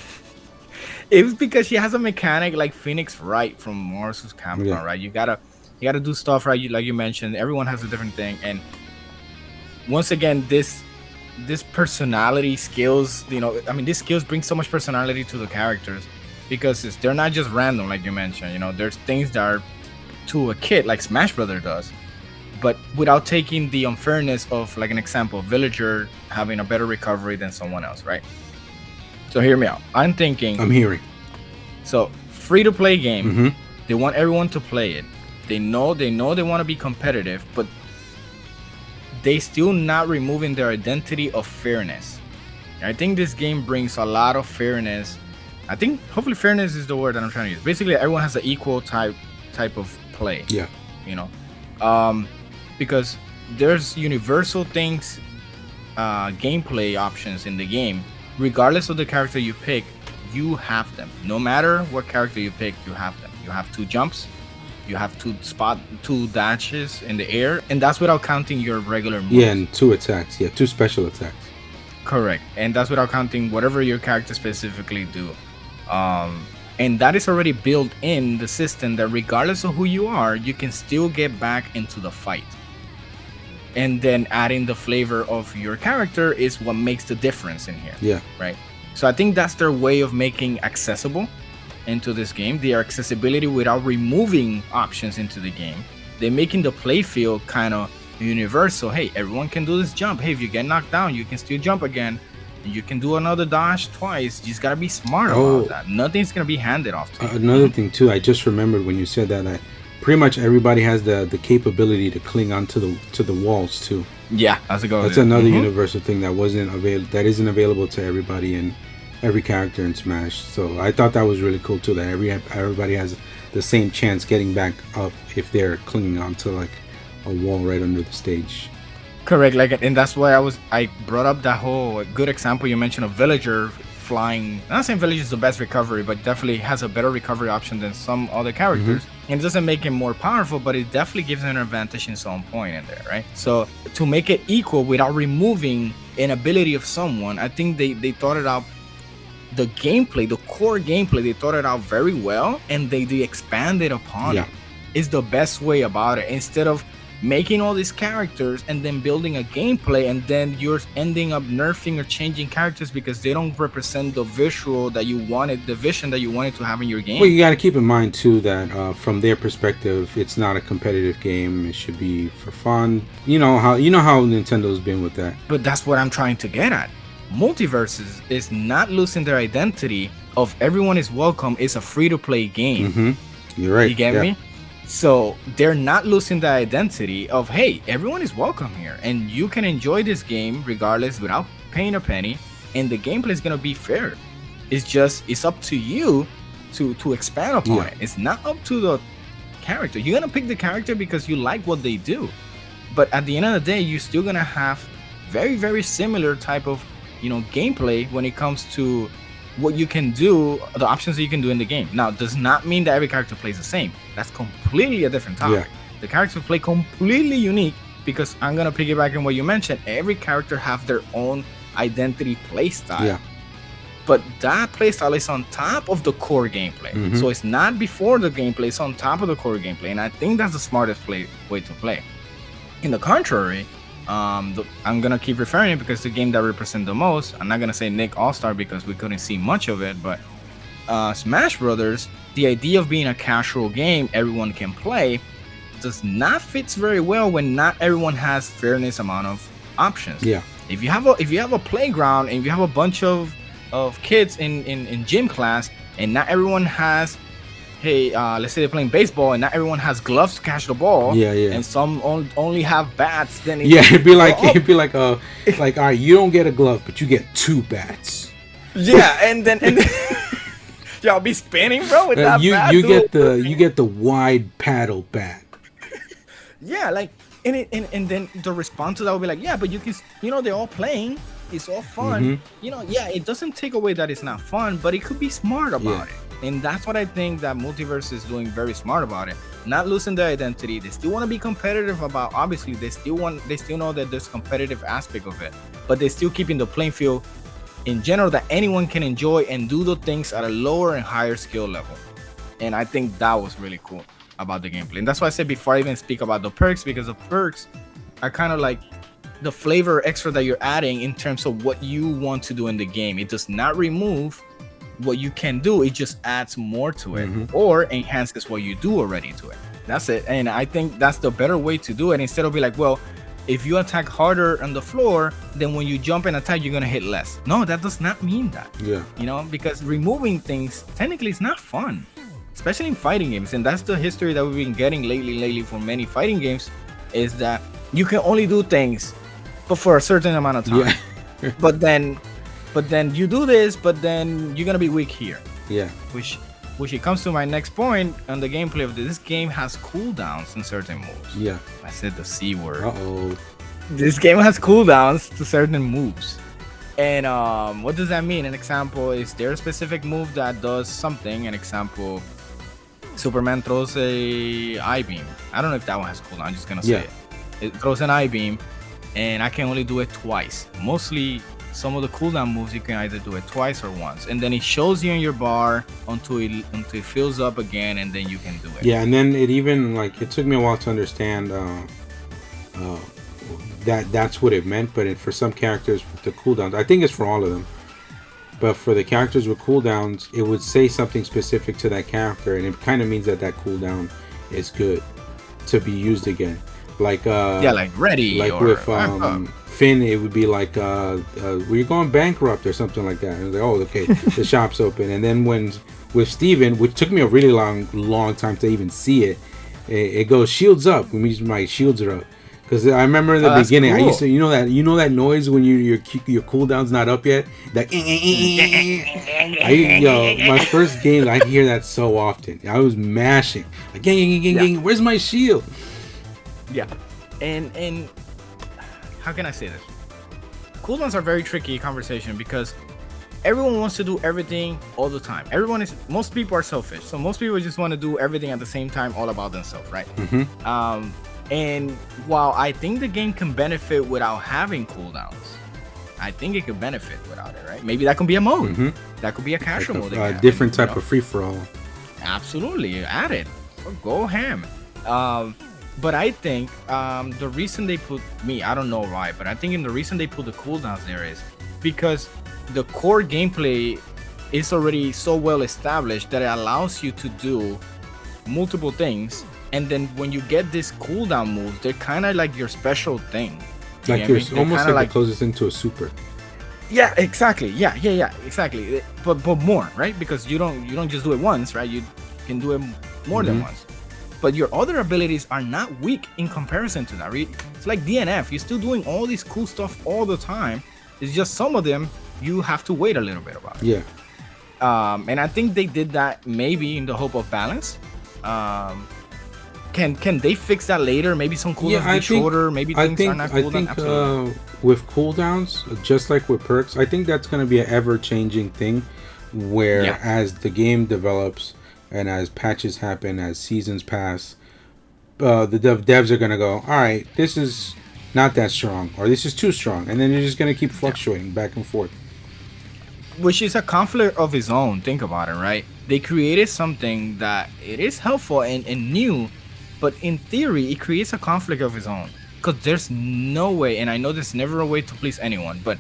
It was because she has a mechanic like Phoenix Wright from Marvel's Capcom, right? You gotta do stuff right. Like you mentioned, everyone has a different thing, and once again, this personality skills, you know, I mean, these skills bring so much personality to the characters, because they're not just random, like you mentioned. You know, there's things that are to a kid like Smash Brother does. but without taking the unfairness of, like, an example, villager having a better recovery than someone else, right? So hear me out. I'm hearing. So free to play game, they want everyone to play it. They know they want to be competitive, but they still not removing their identity of fairness. I think this game brings a lot of fairness. I think hopefully fairness is the word that I'm trying to use. Basically, everyone has an equal type of play. Yeah. You know, because there's universal things, gameplay options in the game. Regardless of the character you pick, you have them. No matter what character you pick, you have them. You have 2 jumps. You have 2 dashes in the air, and that's without counting your regular moves. Yeah, and 2 attacks. Yeah, 2 special attacks. Correct, and that's without counting whatever your character specifically do. And that is already built in the system that regardless of who you are, you can still get back into the fight. And then adding the flavor of your character is what makes the difference in here. Yeah. Right. So I think that's their way of making accessible into this game. Their accessibility without removing options into the game. They're making the play field kind of universal. Hey, everyone can do this jump. Hey, if you get knocked down, you can still jump again. And you can do another dash twice. You just gotta be smart about that. Nothing's gonna be handed off to you. Another thing too, I just remembered when you said that pretty much everybody has the capability to cling onto the walls too. Yeah, that's another universal thing that isn't available to everybody in every character in Smash. So I thought that was really cool too, that everybody has the same chance getting back up if they're clinging onto like a wall right under the stage. Correct, and that's why I brought up that whole good example you mentioned of villager flying. I'm not saying villager is the best recovery, but definitely has a better recovery option than some other characters. And it doesn't make him more powerful, but it definitely gives him an advantage in some point in there, right? So to make it equal without removing an ability of someone, I think they thought it out. The gameplay, the core gameplay, they thought it out very well, and they expanded upon it. Is the best way about it, instead of making all these characters and then building a gameplay, and then you're ending up nerfing or changing characters because they don't represent the visual that you wanted, the vision that you wanted to have in your game. Well, you got to keep in mind too that from their perspective, it's not a competitive game. It should be for fun. You know how Nintendo's been with that. But that's what I'm trying to get at. MultiVersus is not losing their identity of everyone is welcome. It's a free-to-play game. You're right. You get me? So they're not losing the identity of, hey, everyone is welcome here, and you can enjoy this game regardless without paying a penny, and the gameplay is gonna be fair. It's up to you to expand upon it. It's not up to the character. You're gonna pick the character because you like what they do, but at the end of the day, you're still gonna have very, very similar type of gameplay when it comes to what you can do, the options that you can do in the game. Now, does not mean that every character plays the same. That's completely a different topic. The characters play completely unique, because I'm gonna piggyback on what you mentioned. Every character have their own identity playstyle. But that playstyle is on top of the core gameplay. So it's not before the gameplay, it's on top of the core gameplay. And I think that's the smartest way to play. In the contrary, I'm gonna keep referring it because the game that represents the most. I'm not gonna say Knick All-Star because we couldn't see much of it, but Smash Brothers, the idea of being a casual game everyone can play, does not fit very well when not everyone has fairness amount of options. If you have a playground and you have a bunch of kids in gym class, and not everyone has, let's say they're playing baseball and not everyone has gloves to catch the ball. And some only have bats. Then it'd be like all right, you don't get a glove, but you get 2 bats. And then y'all be spinning, bro, with that bat. You get the wide paddle bat. And then the response to that will be like, but you can, they're all playing. It's all fun. It doesn't take away that it's not fun, but it could be smart about it. And that's what I think that MultiVersus is doing very smart about it. Not losing their identity. They still want to be competitive about, obviously, they still know that there's competitive aspect of it, but they're still keeping the playing field in general that anyone can enjoy and do the things at a lower and higher skill level. And I think that was really cool about the gameplay. And that's why I said before I even speak about the perks, because the perks are kind of like the flavor extra that you're adding in terms of what you want to do in the game. It does not remove what you can do, it just adds more to it or enhances what you do already to it. That's it. And I think that's the better way to do it, instead of be like, well, if you attack harder on the floor, then when you jump and attack, you're gonna hit less. No, that does not mean that. Yeah. You know, because removing things technically is not fun, especially in fighting games. And that's the history that we've been getting lately for many fighting games, is that you can only do things but for a certain amount of time. Yeah. but then you do this, but then you're gonna be weak here. Yeah. Which it comes to my next point on the gameplay of this game has cooldowns in certain moves. Yeah. I said the C word. Uh-oh. This game has cooldowns to certain moves. And what does that mean? An example is there a specific move that does something. An example, Superman throws a I-beam. I don't know if that one has cooldown. I'm just gonna say it. It throws an I-beam, and I can only do it twice. Mostly, some of the cooldown moves you can either do it twice or once, and then it shows you in your bar until it fills up again, and then you can do it. Yeah, and then it even like it took me a while to understand that's what it meant. But for some characters with the cooldowns, I think it's for all of them. But for the characters with cooldowns, it would say something specific to that character, and it kind of means that cooldown is good to be used again. Like like ready. Like or with Finn, it would be like we're going bankrupt or something like that. And it was like, oh, okay, the shop's open. And then when with Steven, which took me a really long time to even see it, it goes shields up. Which means my shields are up. Because I remember in the beginning, cool. I used to, you know that noise when your cooldown's not up yet. Like, my first game, I hear that so often. I was mashing, like, gang, where's my shield? Yeah, and how can I say this? Cooldowns are very tricky conversation because everyone wants to do everything all the time. Most people are selfish, so most people just want to do everything at the same time, all about themselves, right? Mm-hmm. And while I think the game can benefit without having cooldowns, I think it could benefit without it, right? Maybe that could be a mode. Mm-hmm. That could be a casual mode. A different type of free-for-all. Absolutely, add it. Go ham. But I think the reason they put I don't know why, but I think the reason they put the cooldowns there is because the core gameplay is already so well established that it allows you to do multiple things. And then when you get these cooldown moves, they're kind of like your special thing. Like there's almost like it closes into a super. Yeah, exactly. Yeah, exactly. But more, right? Because you don't just do it once, right? You can do it more than once. But your other abilities are not weak in comparison to that. It's like DNF. You're still doing all this cool stuff all the time. It's just some of them you have to wait a little bit about it. Yeah. And I think they did that maybe in the hope of balance. Can they fix that later? Maybe some cooldowns get shorter. Maybe things are not cooldown. I think with cooldowns, just like with perks, I think that's going to be an ever-changing thing. Where as the game develops and as patches happen, as seasons pass, the devs are going to go, all right, this is not that strong, or this is too strong, and then you're just going to keep fluctuating back and forth. Which is a conflict of its own. Think about it, right? They created something that it is helpful and new, but in theory, it creates a conflict of its own. Because there's no way, and I know there's never a way to please anyone, but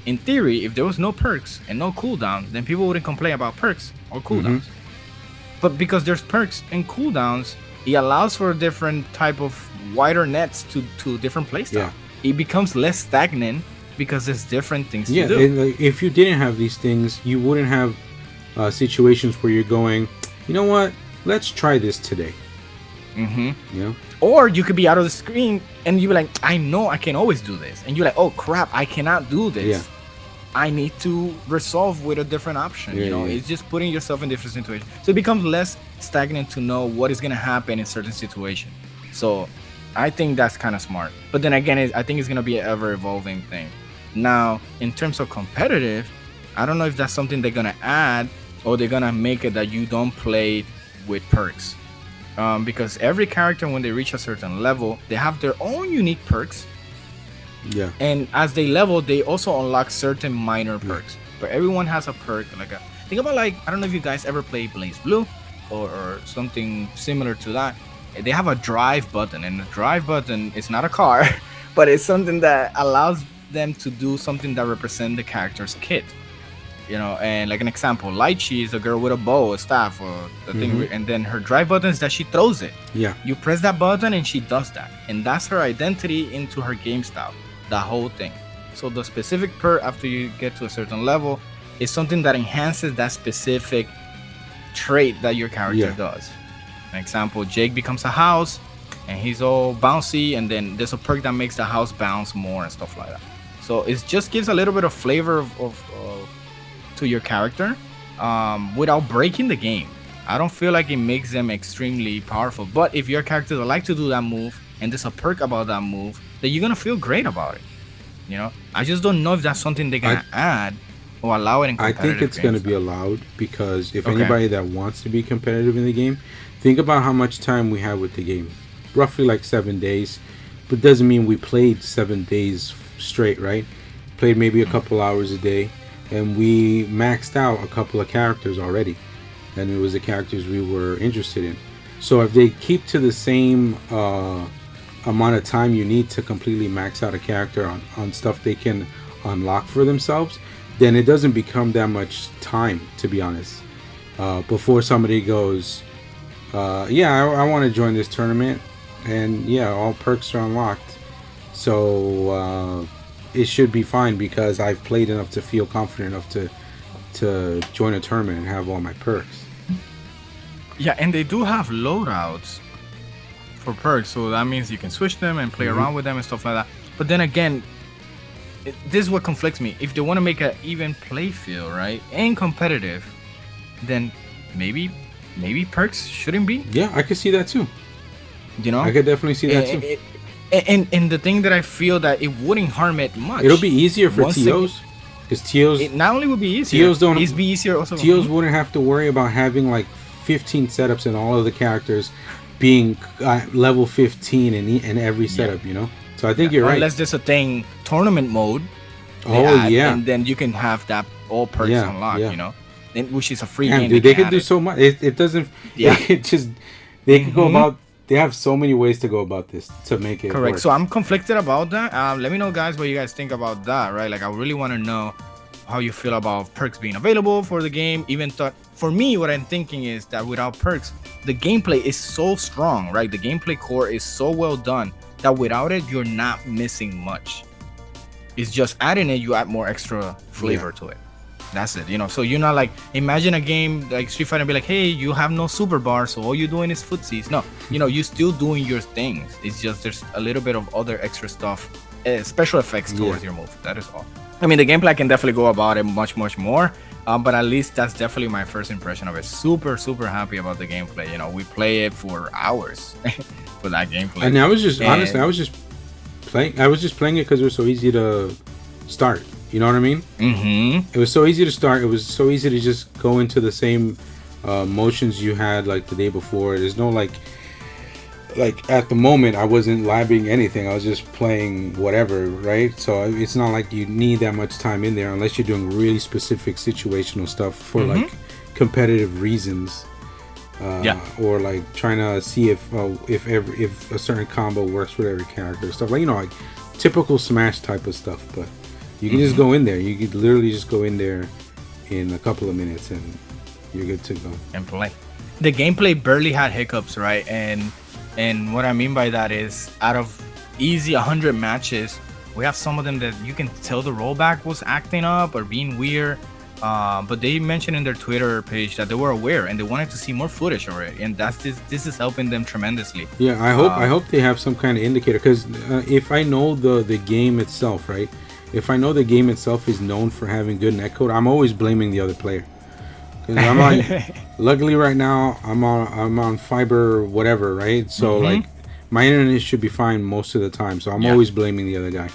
in theory, if there was no perks and no cooldown, then people wouldn't complain about perks or cooldowns. But because there's perks and cooldowns, it allows for a different type of wider nets to different playstyle. Yeah. It becomes less stagnant because there's different things to do. Yeah, like, if you didn't have these things, you wouldn't have situations where you're going, you know what, let's try this today. Yeah. Or you could be out of the screen and you're like, I know I can always do this. And you're like, oh crap, I cannot do this. Yeah. I need to resolve with a different option. It's just putting yourself in different situations. So it becomes less stagnant to know what is going to happen in certain situations. So I think that's kind of smart. But then again, I think it's going to be an ever-evolving thing. Now, in terms of competitive, I don't know if that's something they're going to add or they're going to make it that you don't play with perks. Because every character, when they reach a certain level, they have their own unique perks. Yeah. And as they level, they also unlock certain minor perks. But everyone has a perk. Think about I don't know if you guys ever play Blaze Blue or something similar to that. They have a drive button, and the drive button is not a car, but it's something that allows them to do something that represents the character's kit. you know. And like an example, Lychee is a girl with a bow, a staff, or a thing, and then her drive button is that she throws it. Yeah. You press that button and she does that, and that's her identity into her game style. The whole thing. So the specific perk after you get to a certain level is something that enhances that specific trait that your character does. An example, Jake becomes a house and he's all bouncy, and then there's a perk that makes the house bounce more and stuff like that. So it just gives a little bit of flavor to your character without breaking the game. I don't feel like it makes them extremely powerful, but if your character would like to do that move and there's a perk about that move, then you're gonna feel great about it. You know, I just don't know if that's something they're gonna add or allow it in competitive I think it's games. gonna be allowed, because if anybody that wants to be competitive in the game, think about how much time we have with the game. Roughly like 7 days, but doesn't mean we played 7 days straight, right? Played maybe a couple hours a day, and we maxed out a couple of characters already, and it was the characters we were interested in. So if they keep to the same amount of time you need to completely max out a character on stuff they can unlock for themselves, then it doesn't become that much time, to be honest, before somebody goes, I want to join this tournament, and all perks are unlocked, so it should be fine because I've played enough to feel confident enough to join a tournament and have all my perks. Yeah, and they do have loadouts for perks, so that means you can switch them and play around with them and stuff like that. But then again, this is what conflicts me. If they want to make an even play feel, right, and competitive, then maybe perks shouldn't be. Yeah, I could see that too. You know, I could definitely see that too. And the thing that I feel that it wouldn't harm it much. It'll be easier for TOs, because TOs. It not only would be easier. TOs don't. It'd be easier also. TOs wouldn't have to worry about having like 15 setups and all of the characters being level 15 in every setup, you know. So I think you're right. Unless there's a thing, tournament mode. And then you can have that all perks unlocked, you know, which is a free game. Dude, they can do so much. It doesn't. Yeah. They can go about. They have so many ways to go about this to make it correct. work. So I'm conflicted about that. Let me know, guys, what you guys think about that, right? Like, I really want to know how you feel about perks being available for the game. Even for me, what I'm thinking is that without perks, the gameplay is so strong, right? The gameplay core is so well done that without it, you're not missing much. It's just adding it, you add more extra flavor to it. That's it, you know. So you're not like, imagine a game like Street Fighter and be like, hey, you have no super bar, so all you're doing is footsies. No, you know, you're still doing your things. It's just there's a little bit of other extra stuff, special effects towards your move. That is all. I mean, the gameplay can definitely go about it much more, but at least that's definitely my first impression of it. Super happy about the gameplay. You know, we play it for hours for that gameplay. And I was just honestly, I was just playing it because it was so easy to start. You know what I mean? Mm-hmm. It was so easy to start. It was so easy to just go into the same motions you had like the day before. There's no like at the moment I wasn't labbing anything. I was just playing whatever, right? So it's not like you need that much time in there unless you're doing really specific situational stuff for like competitive reasons. Or like trying to see if a certain combo works with every character, stuff like, you know, like typical Smash type of stuff. But you can just go in there. You could literally just go in there in a couple of minutes and you're good to go and play. The gameplay barely had hiccups, right? And what I mean by that is, out of easy 100 matches, we have some of them that you can tell the rollback was acting up or being weird. But they mentioned in their Twitter page that they were aware and they wanted to see more footage already, and this is helping them tremendously. Yeah, I hope they have some kind of indicator, because if I know the game itself, right? If I know the game itself is known for having good netcode, I'm always blaming the other player. Because I'm on, luckily right now I'm on fiber whatever, right? So like my internet should be fine most of the time. So I'm always blaming the other guy.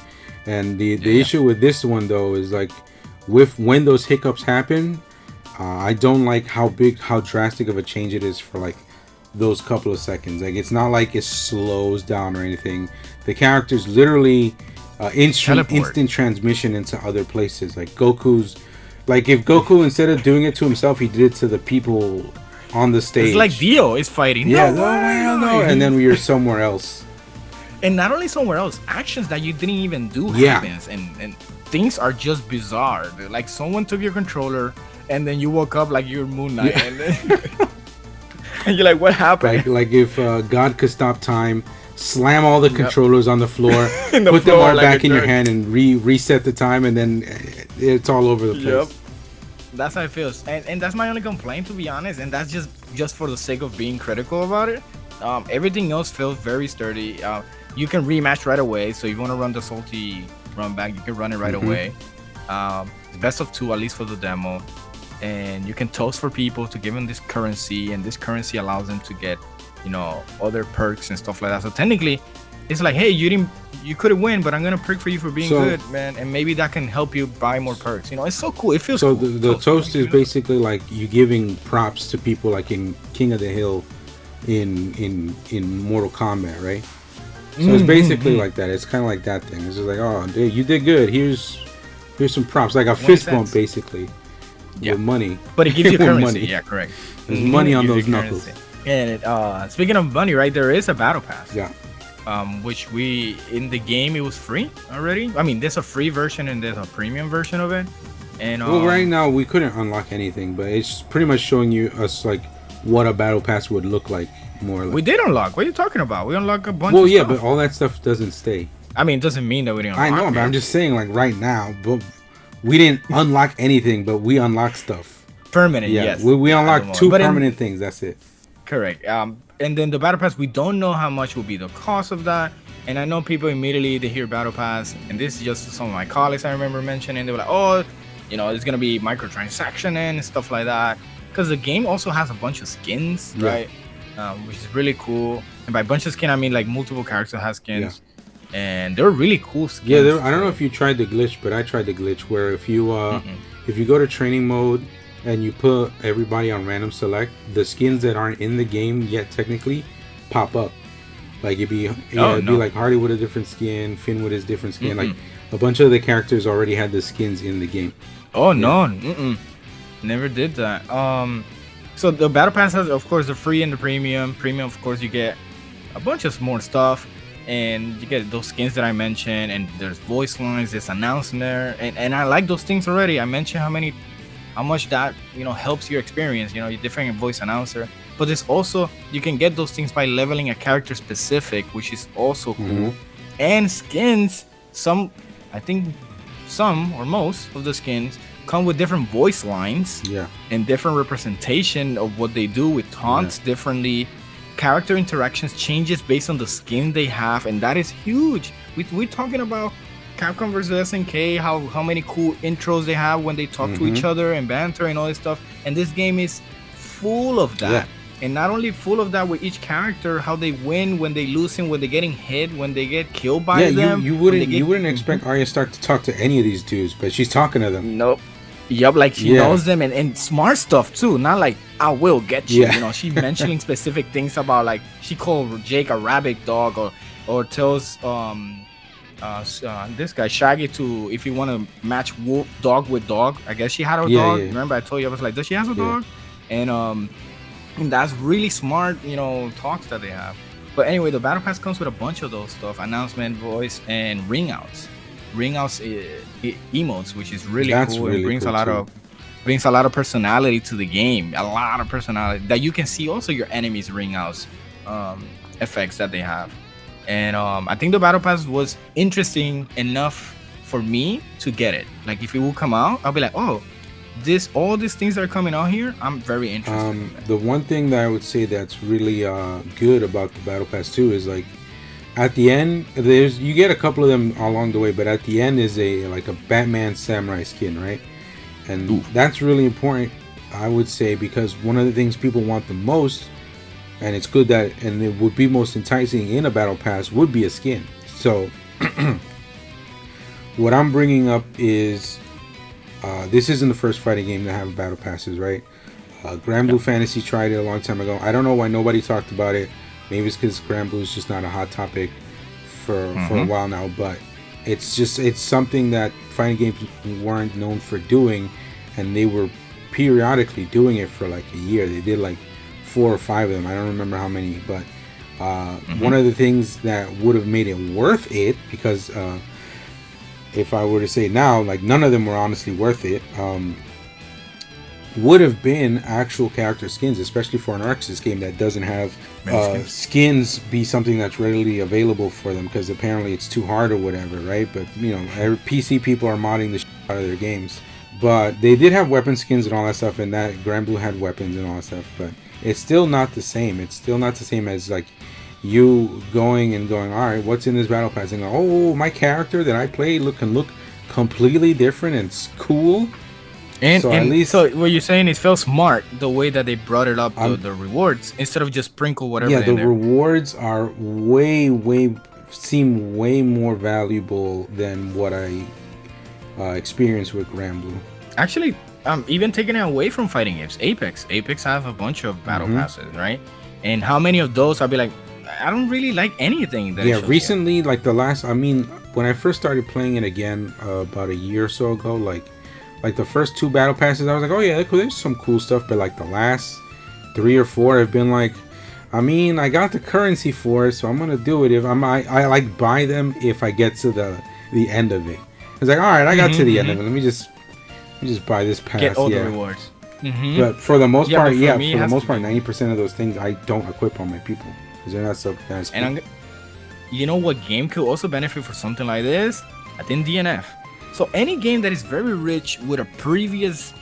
And the issue with this one though is like, when those hiccups happen, I don't like how drastic of a change it is for like those couple of seconds. Like, it's not like it slows down or anything. The characters literally instant transmission into other places. Like Goku's, like if Goku, instead of doing it to himself, he did it to the people on the stage. It's like Dio is fighting. Yeah, no. And then we are somewhere else. And not only somewhere else, actions that you didn't even do Yeah. happens, and things are just bizarre. Like someone took your controller, and then you woke up like you're Moon Knight, and then and you're like, what happened? Like if God could stop time, slam all the controllers on the floor, In the put them floor all like back a in your jerk. hand, and reset the time, and then it's all over the place. Yep. That's how it feels, and that's my only complaint, to be honest. And that's just for the sake of being critical about it. Everything else feels very sturdy. You can rematch right away, so if you want to run the salty run back, you can run it right away. It's best of 2, at least for the demo, and you can toast for people to give them this currency, and this currency allows them to get, you know, other perks and stuff like that. So technically, it's like, hey, you couldn't win, but I'm gonna perk for you for being good, man, and maybe that can help you buy more perks. You know, it's so cool. It feels So cool. the toast is basically like you giving props to people, like in King of the Hill, in Mortal Kombat, right? So it's basically like that. It's kind of like that thing. It's just like, oh, dude, you did good. Here's some props, like a fist bump, basically. Yeah. With money. But it gives you With currency. money. Yeah, correct. There's money on It gives those you knuckles. currency. And speaking of money, right, there is a battle pass. Yeah. Which in the game it was free already. I mean, there's a free version and there's a premium version of it. And Well, right now we couldn't unlock anything, but it's pretty much showing us like what a battle pass would look like, more or less. we did unlock. What are you talking about? We unlocked a bunch Well, of yeah, stuff. but all that stuff doesn't stay. I mean, it doesn't mean that we didn't I unlock know, but it. I'm just saying, like right now, but we didn't unlock anything, but we unlocked stuff. Permanent, Yeah, yes. we at the unlocked moment. 2 But permanent things. That's it. Correct. And then the battle pass, we don't know how much will be the cost of that. And I know people immediately they hear battle pass, and this is just some of my colleagues I remember mentioning. They were like, "Oh, you know, it's gonna be microtransaction and stuff like that." Because the game also has a bunch of skins, Yeah. right? Which is really cool. And by bunch of skin, I mean like multiple characters have skins, and they're really cool skins. Yeah, I don't know if you tried the glitch, but I tried the glitch where if you go to training mode and you put everybody on random select, the skins that aren't in the game yet technically pop up. Like it'd be like Hardy with a different skin, Finn with his different skin. Like a bunch of the characters already had the skins in the game. Oh no, never did that. So the battle pass has, of course, the free and the premium. Premium, of course, you get a bunch of more stuff, and you get those skins that I mentioned, and there's voice lines, there's announcement, and I like those things already. I mentioned how much that helps your experience. Your different voice announcer. But there's also, you can get those things by leveling a character specific, which is also cool. And skins, I think some or most of the skins come with different voice lines. Yeah. And different representation of what they do with taunts differently. Character interactions changes based on the skin they have, and that is huge. We're talking about Capcom versus SNK, how many cool intros they have when they talk to each other and banter and all this stuff. And this game is full of that. Yeah. And not only full of that with each character, how they win, when they lose him, when they're getting hit, when they get killed by them. You wouldn't expect Arya Stark to talk to any of these dudes, but she's talking to them. Nope. Yup, like she knows them, and smart stuff too. Not like I will get you. Yeah. She's mentioning specific things about, like, she called Jake a rabbit dog, or tells this guy Shaggy to, if you want to match dog with dog. I guess she had a dog. Remember I told you, I was like, does she have a dog? And that's really smart, talks that they have. But anyway, the battle pass comes with a bunch of those stuff: announcement, voice, and ring outs. Ring outs, emotes, which is really cool. It brings a lot of personality to the game. A lot of personality that you can see also your enemies' ring outs, effects that they have. And I think the battle pass was interesting enough for me to get it. Like, if it will come out, I'll be like, oh, all these things that are coming out here, I'm very interested in that. The one thing that I would say that's really good about the battle pass too is, like, at the end you get a couple of them along the way, but at the end is a Batman samurai skin, right? And that's really important, I would say, because one of the things people want the most, and it's good that, and it would be most enticing in a battle pass, would be a skin. So what I'm bringing up is, this isn't the first fighting game to have battle passes, right? Grand Blue Fantasy tried it a long time ago. I don't know why nobody talked about it. Maybe it's because Grand Blue is just not a hot topic for a while now. But it's something that fighting games weren't known for doing, and they were periodically doing it for like a year. They did like 4 or 5 of them. I don't remember how many, but One of the things that would have made it worth it, because if I were to say now, like none of them were honestly worth it, would have been actual character skins, especially for an Arxis game that doesn't have skins be something that's readily available for them, because apparently it's too hard or whatever, right? But you know, PC people are modding the shit out of their games. But they did have weapon skins and all that stuff, and that Grand Blue had weapons and all that stuff, but it's still not the same. It's still not the same as like you going, all right, what's in this battle pass? And go, oh, my character that I play can look completely different and it's cool. And so, at least, so what you're saying is felt smart the way that they brought it up, the rewards, instead of just sprinkle whatever. Yeah, the rewards are seem way more valuable than what I experienced with Grand Blue. Actually, even taking it away from fighting games, Apex have a bunch of battle passes, right? And how many of those I'll be like, I don't really like anything. That recently, here. Like the last, I mean, when I first started playing it again about a year or so ago, like the first 2 battle passes, I was like, oh yeah, there's some cool stuff. But like the last 3 or 4 have been like, I mean, I got the currency for it, so I'm gonna do it. If I like buy them if I get to the end of it. It's like, all right, I got to the end of it. Let me just buy this pass. Get all the rewards. But for the most part, for the most part, 90% of those things I don't equip on my people because they're not so nice. And you know what game could also benefit for something like this? I think DNF. So any game that is very rich with a previous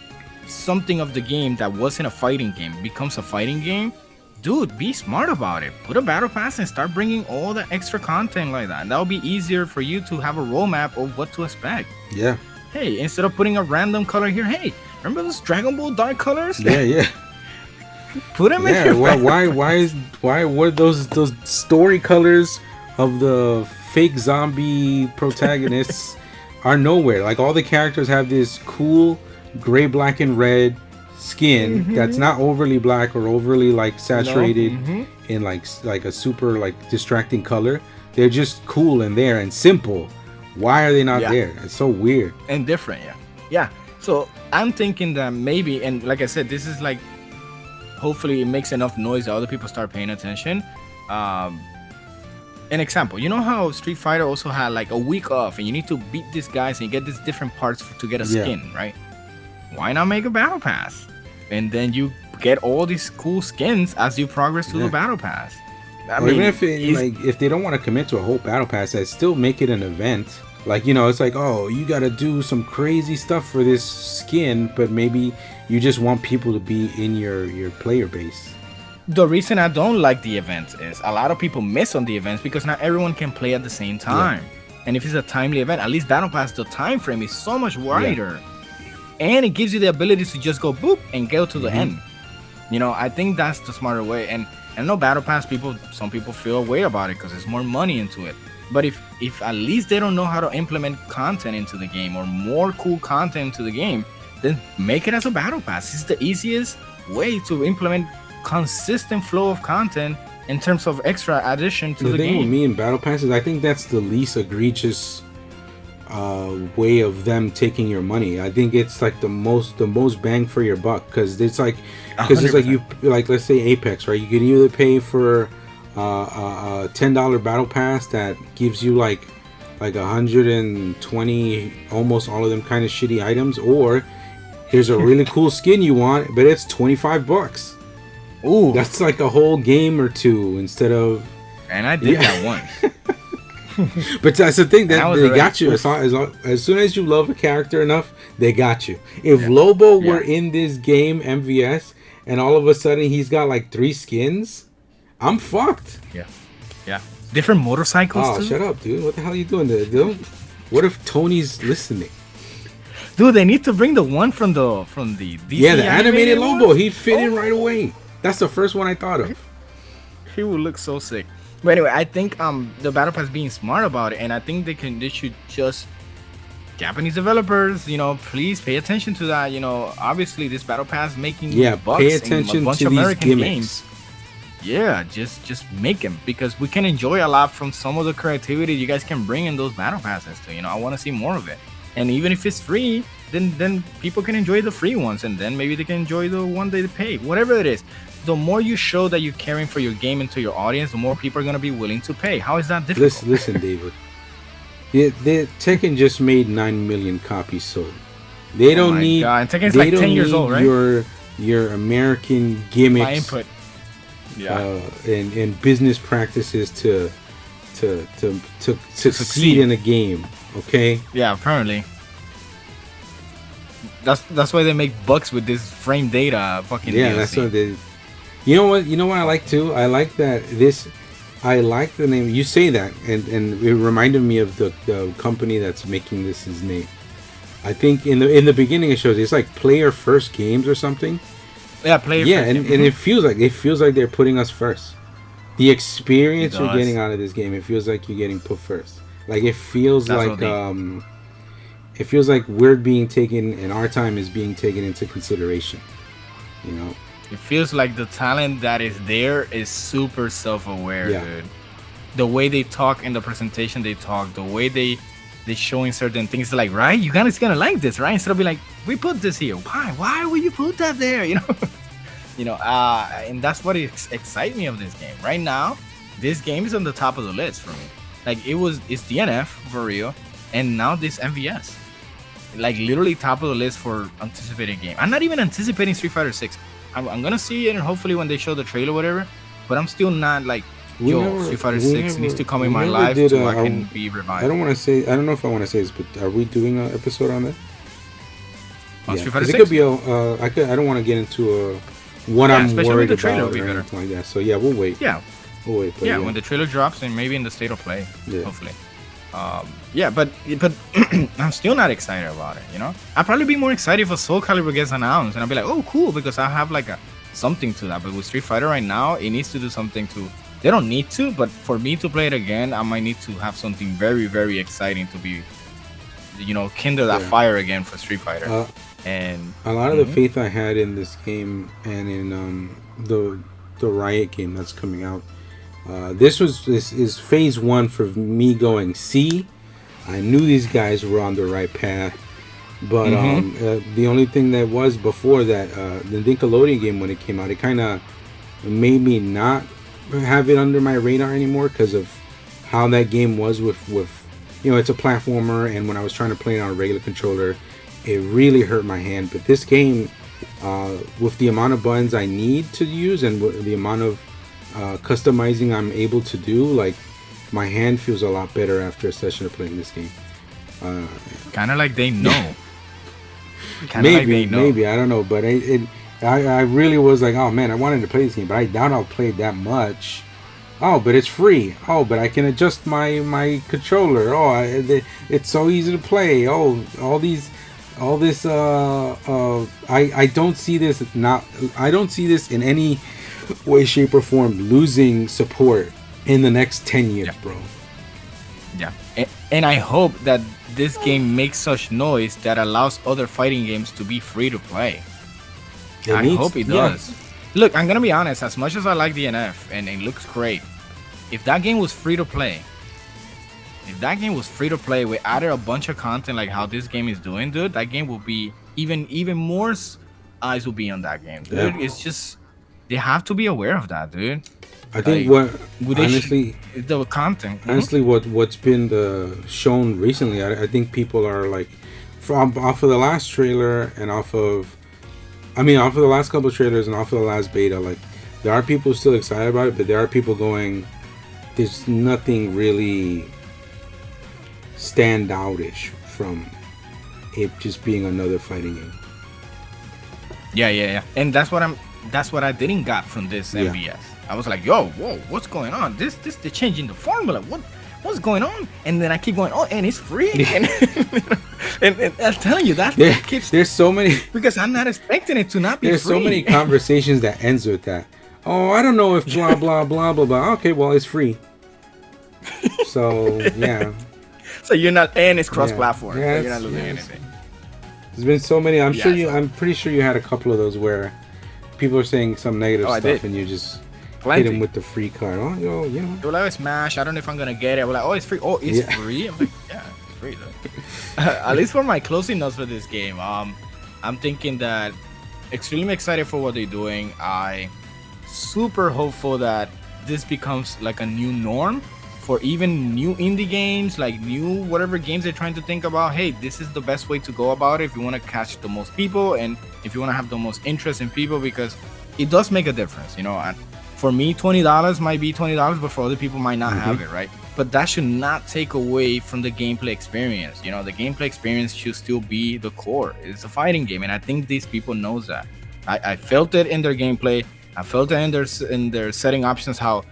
something of the game that wasn't a fighting game becomes a fighting game. Dude, be smart about it. Put a battle pass and start bringing all the extra content like that. That'll be easier for you to have a roadmap of what to expect. Yeah. Hey, instead of putting a random color here, hey, remember those Dragon Ball dark colors? Yeah. Put them in here. Why were those story colors of the fake zombie protagonists are nowhere? Like all the characters have this cool gray, black, and red skin that's not overly black or overly like saturated in like a super like distracting color. They're just cool and there and simple. Why are they not there? It's so weird and different. Yeah. So I'm thinking that maybe, and like I said, this is like, hopefully it makes enough noise that other people start paying attention. An example, you know how Street Fighter also had like a week off and you need to beat these guys and you get these different parts to get a skin, right? Why not make a battle pass? And then you get all these cool skins as you progress through the battle pass. I mean, even if they don't want to commit to a whole battle pass, I'd still make it an event. Like, you know, it's like, oh, you got to do some crazy stuff for this skin, but maybe you just want people to be in your player base. The reason I don't like the events is a lot of people miss on the events because not everyone can play at the same time. And if it's a timely event, at least battle pass, the time frame is so much wider. And it gives you the ability to just go boop and go to the end. You know, I think that's the smarter way. And I know battle pass some people feel a way about it because there's more money into it. But if at least they don't know how to implement content into the game or more cool content into the game, then make it as a battle pass. It's the easiest way to implement consistent flow of content in terms of extra addition to the game. The thing with me in battle passes, I think that's the least egregious way of them taking your money. I think it's like the most bang for your buck because it's like you like, let's say Apex, right? You can either pay for a $10 battle pass that gives you like 120 almost all of them kind of shitty items, or here's a really cool skin you want, but it's $25. Ooh, that's like a whole game or two instead of. And I did that once. But that's the thing, that they got you. As soon as you love a character enough, they got you. If Lobo were in this game, MVS, and all of a sudden he's got like 3 skins, I'm fucked. Yeah. Different motorcycles too? Shut up, dude. What the hell are you doing there, dude? What if Tony's listening? Dude, they need to bring the one from the DC. Yeah, the animated Lobo. He'd fit in right away. That's the first one I thought of. He would look so sick. But anyway, I think the battle pass being smart about it, and I think they should just, Japanese developers, you know, please pay attention to that. You know, obviously this battle pass making bucks pay attention in a bunch to of these American gimmicks. games. Yeah, just make them, because we can enjoy a lot from some of the creativity you guys can bring in those battle passes too. You know, I want to see more of it. And even if it's free, then people can enjoy the free ones, and then maybe they can enjoy the one they pay. Whatever it is, the more you show that you're caring for your game and to your audience, the more people are gonna be willing to pay. How is that difficult? Listen, David. The Tekken just made 9 million copies sold. They don't need. God. And Tekken's like 10 years old, right? Your American gimmicks. My input. Yeah. And business practices to succeed in a game. Okay. Yeah, apparently. That's why they make bucks with this frame data fucking Yeah, DLC. that's what they. You know what I like too? I like that I like the name. You say that, and it reminded me of the company that's making this his name. I think in the beginning it shows it's like player first games or something. Yeah, player Yeah, first. and it feels like they're putting us first. The experience you're getting out of this game, it feels like you're getting put first. Like it feels That's like it feels like we're being taken and our time is being taken into consideration. You know. It feels like the talent that is there is super self-aware, Yeah. dude. The way they talk in the presentation, they talk. The way they showing certain things, like, right, you guys gonna like this, right? Instead of being like, we put this here. Why would you put that there? You know, and that's what excites me of this game. Right now, this game is on the top of the list for me. Like it's DNF for real, and now this MVS, like literally top of the list for anticipated game. I'm not even anticipating Street Fighter 6. I'm gonna see it, and hopefully when they show the trailer, whatever. But I'm still not like, Street Fighter 6 needs to come in my life so I can be revived. I don't know if I want to say this, but are we doing an episode on that? Street Fighter 6? It could be I don't want to get into what I'm especially worried with the trailer about will be or better. anything like that. So yeah, we'll wait. Yeah. We'll wait. Yeah, when the trailer drops, and maybe in the state of play, Yeah. hopefully. Yeah, but I'm still not excited about it. You know, I'd probably be more excited if a Soul Calibur gets announced, and I'll be like, oh, cool, because I have like something to that. But with Street Fighter right now, it needs to do something to. They don't need to, but for me to play it again, I might need to have something very, very exciting to be, kindle that fire again for Street Fighter. And a lot of the faith I had in this game and in the Riot game that's coming out. This is phase one for me going, see, I knew these guys were on the right path. But the only thing that was before that, the Nickelodeon game, when it came out, it kind of made me not have it under my radar anymore because of how that game was with it's a platformer, and when I was trying to play it on a regular controller, it really hurt my hand. But this game, with the amount of buttons I need to use and the amount of customizing I'm able to do, like, my hand feels a lot better after a session of playing this game. Kind of like they know. Maybe I don't know, but I really was like, oh man, I wanted to play this game, but I doubt I'll play it that much. Oh, but it's free. Oh, but I can adjust my controller. Oh, it's so easy to play. Oh, all this. I don't see this. I don't see this in any way, shape, or form losing support in the next 10 years, bro. Yeah, and I hope that this game makes such noise that allows other fighting games to be free to play. I hope it does. Look, I'm gonna be honest. As much as I like DNF and it looks great, if that game was free to play, we added a bunch of content like how this game is doing, dude, that game will be even more eyes will be on that game, dude. Yeah. It's just they have to be aware of that, dude. I think the content. Honestly, what's been shown recently, I think people are like, off of the last trailer and off of the last couple of trailers and off of the last beta, like, there are people still excited about it, but there are people going, there's nothing really standoutish from it just being another fighting game. Yeah. And that's what I didn't got from this MVS. I was like, whoa, what's going on? This they're changing the formula. What's going on? And then I keep going, and it's free. and I'm telling you that there's so many, because I'm not expecting it to not be there's free. So many conversations that ends with that. Oh, I don't know if blah blah blah blah blah. Okay, well, it's free. So yeah. So you're not, and it's cross-platform. Yeah, so you're not losing anything. There's been so many. I'm pretty sure you had a couple of those where people are saying some negative stuff, and you just hit them with the free card. Oh, They're like, oh, Smash. I don't know if I'm gonna get it. We're like, oh, it's free. Oh, it's free. I'm like, yeah. free though. At least for my closing notes for this game, I'm thinking that extremely excited for what they're doing. I super hopeful that this becomes like a new norm for even new indie games, like new whatever games they're trying to think about. Hey, this is the best way to go about it if you want to catch the most people and if you want to have the most interest in people, because it does make a difference, you know. And for me, $20 might be $20, but for other people might not have it, right? But that should not take away from the gameplay experience. You know, the gameplay experience should still be the core. It's a fighting game, and I think these people knows that. I felt it in their gameplay. I felt it in their setting options, how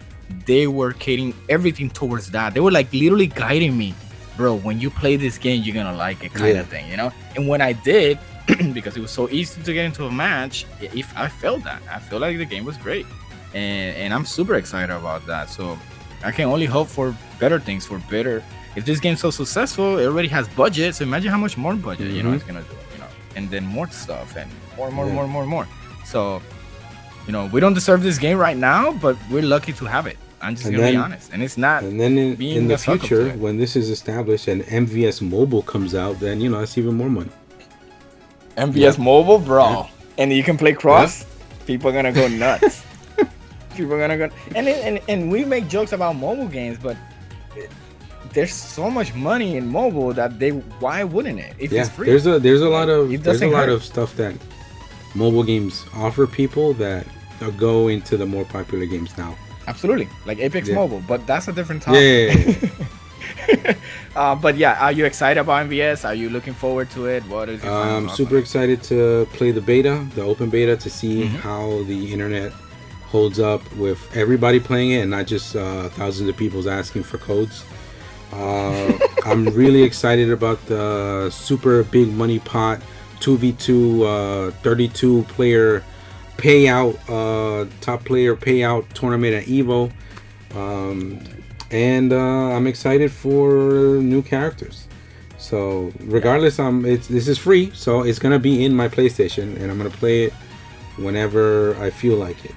they were catering everything towards that. They were like literally guiding me, bro, when you play this game, you're gonna like it, kind of thing, you know. And when I did, because it was so easy to get into a match, if I felt that, I feel like the game was great, and I'm super excited about that. So I can only hope for better things, for better. If this game's so successful, it already has budget, so imagine how much more budget, you know, it's gonna do, you know, and then more stuff and more. So, you know, we don't deserve this game right now, but we're lucky to have it. I'm just gonna be honest, and it's not. And then in the future, when this is established and MVS Mobile comes out, then you know that's even more money. MVS Mobile, bro, and you can play cross. People are gonna go nuts. People are gonna go, and we make jokes about mobile games, but there's so much money in mobile that why wouldn't it? If it's free. There's a lot of stuff that mobile games offer people that go into the more popular games now. Absolutely, like Apex Mobile, but that's a different topic. But yeah, are you excited about MVS? Are you looking forward to it? What is your I'm super excited to play the beta, the open beta, to see how the internet holds up with everybody playing it and not just thousands of people asking for codes. I'm really excited about the super big money pot 2v2 32 player payout, top player payout tournament at Evo, and I'm excited for new characters. So regardless, this is free, so it's gonna be in my PlayStation, and I'm gonna play it whenever I feel like it.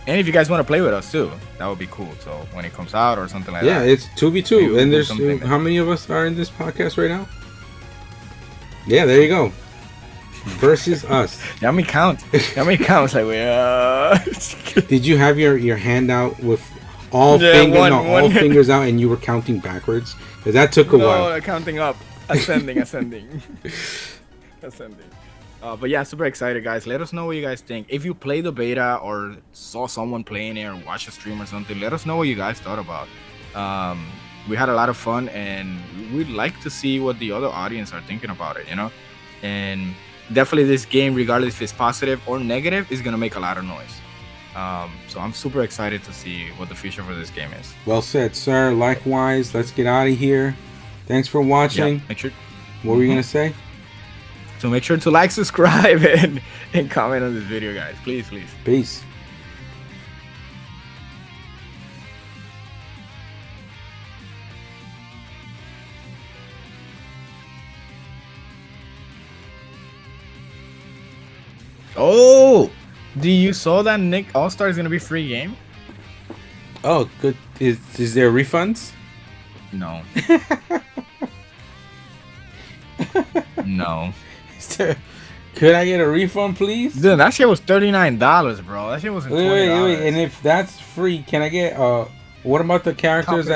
And if you guys want to play with us too, that would be cool. So when it comes out or something like that. Yeah, it's 2v2, and there's how many of us are in this podcast right now? Yeah, there you go. Versus us. Let me count. Like Did you have your hand out with all fingers out, and you were counting backwards? Because that took a while. No, counting up, ascending. But yeah, super excited, guys. Let us know what you guys think. If you played the beta or saw someone playing it or watched a stream or something, let us know what you guys thought about. We had a lot of fun, and we'd like to see what the other audience are thinking about it, you know. And definitely this game, regardless if it's positive or negative, is gonna make a lot of noise. So I'm super excited to see what the future for this game is. Well said, sir. Likewise, let's get out of here. Thanks for watching. Yeah, make sure. What were you gonna say? So make sure to like, subscribe, and comment on this video, guys. Please. Peace. Oh, do you saw that Knick All-Star is gonna be free game? Oh, good. Is there refunds? No. No. Could I get a refund, please? Dude, that shit was $39, bro. That shit wasn't $20. Wait. And if that's free, can I get what about the characters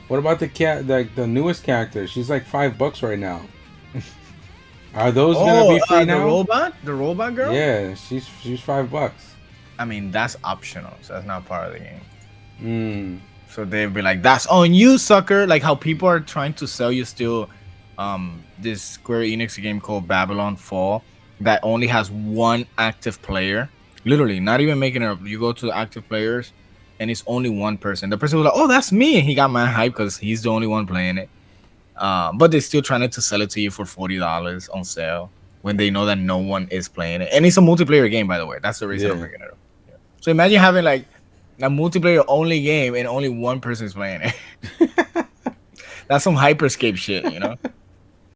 what about the newest character? She's like $5 right now. Are those gonna be free now? The robot girl? Yeah, she's $5. I mean, that's optional, so that's not part of the game. So they'd be like, that's on you, sucker. Like how people are trying to sell you still this Square Enix game called Babylon Fall that only has one active player. Literally, not even making it up. You go to the active players and it's only one person. The person was like, oh, that's me. And he got mad hype because he's the only one playing it. But they're still trying to sell it to you for $40 on sale when they know that no one is playing it. And it's a multiplayer game, by the way. That's the reason I'm bringing it up. Yeah. So imagine having like a multiplayer only game and only one person is playing it. That's some hyperscape shit, you know?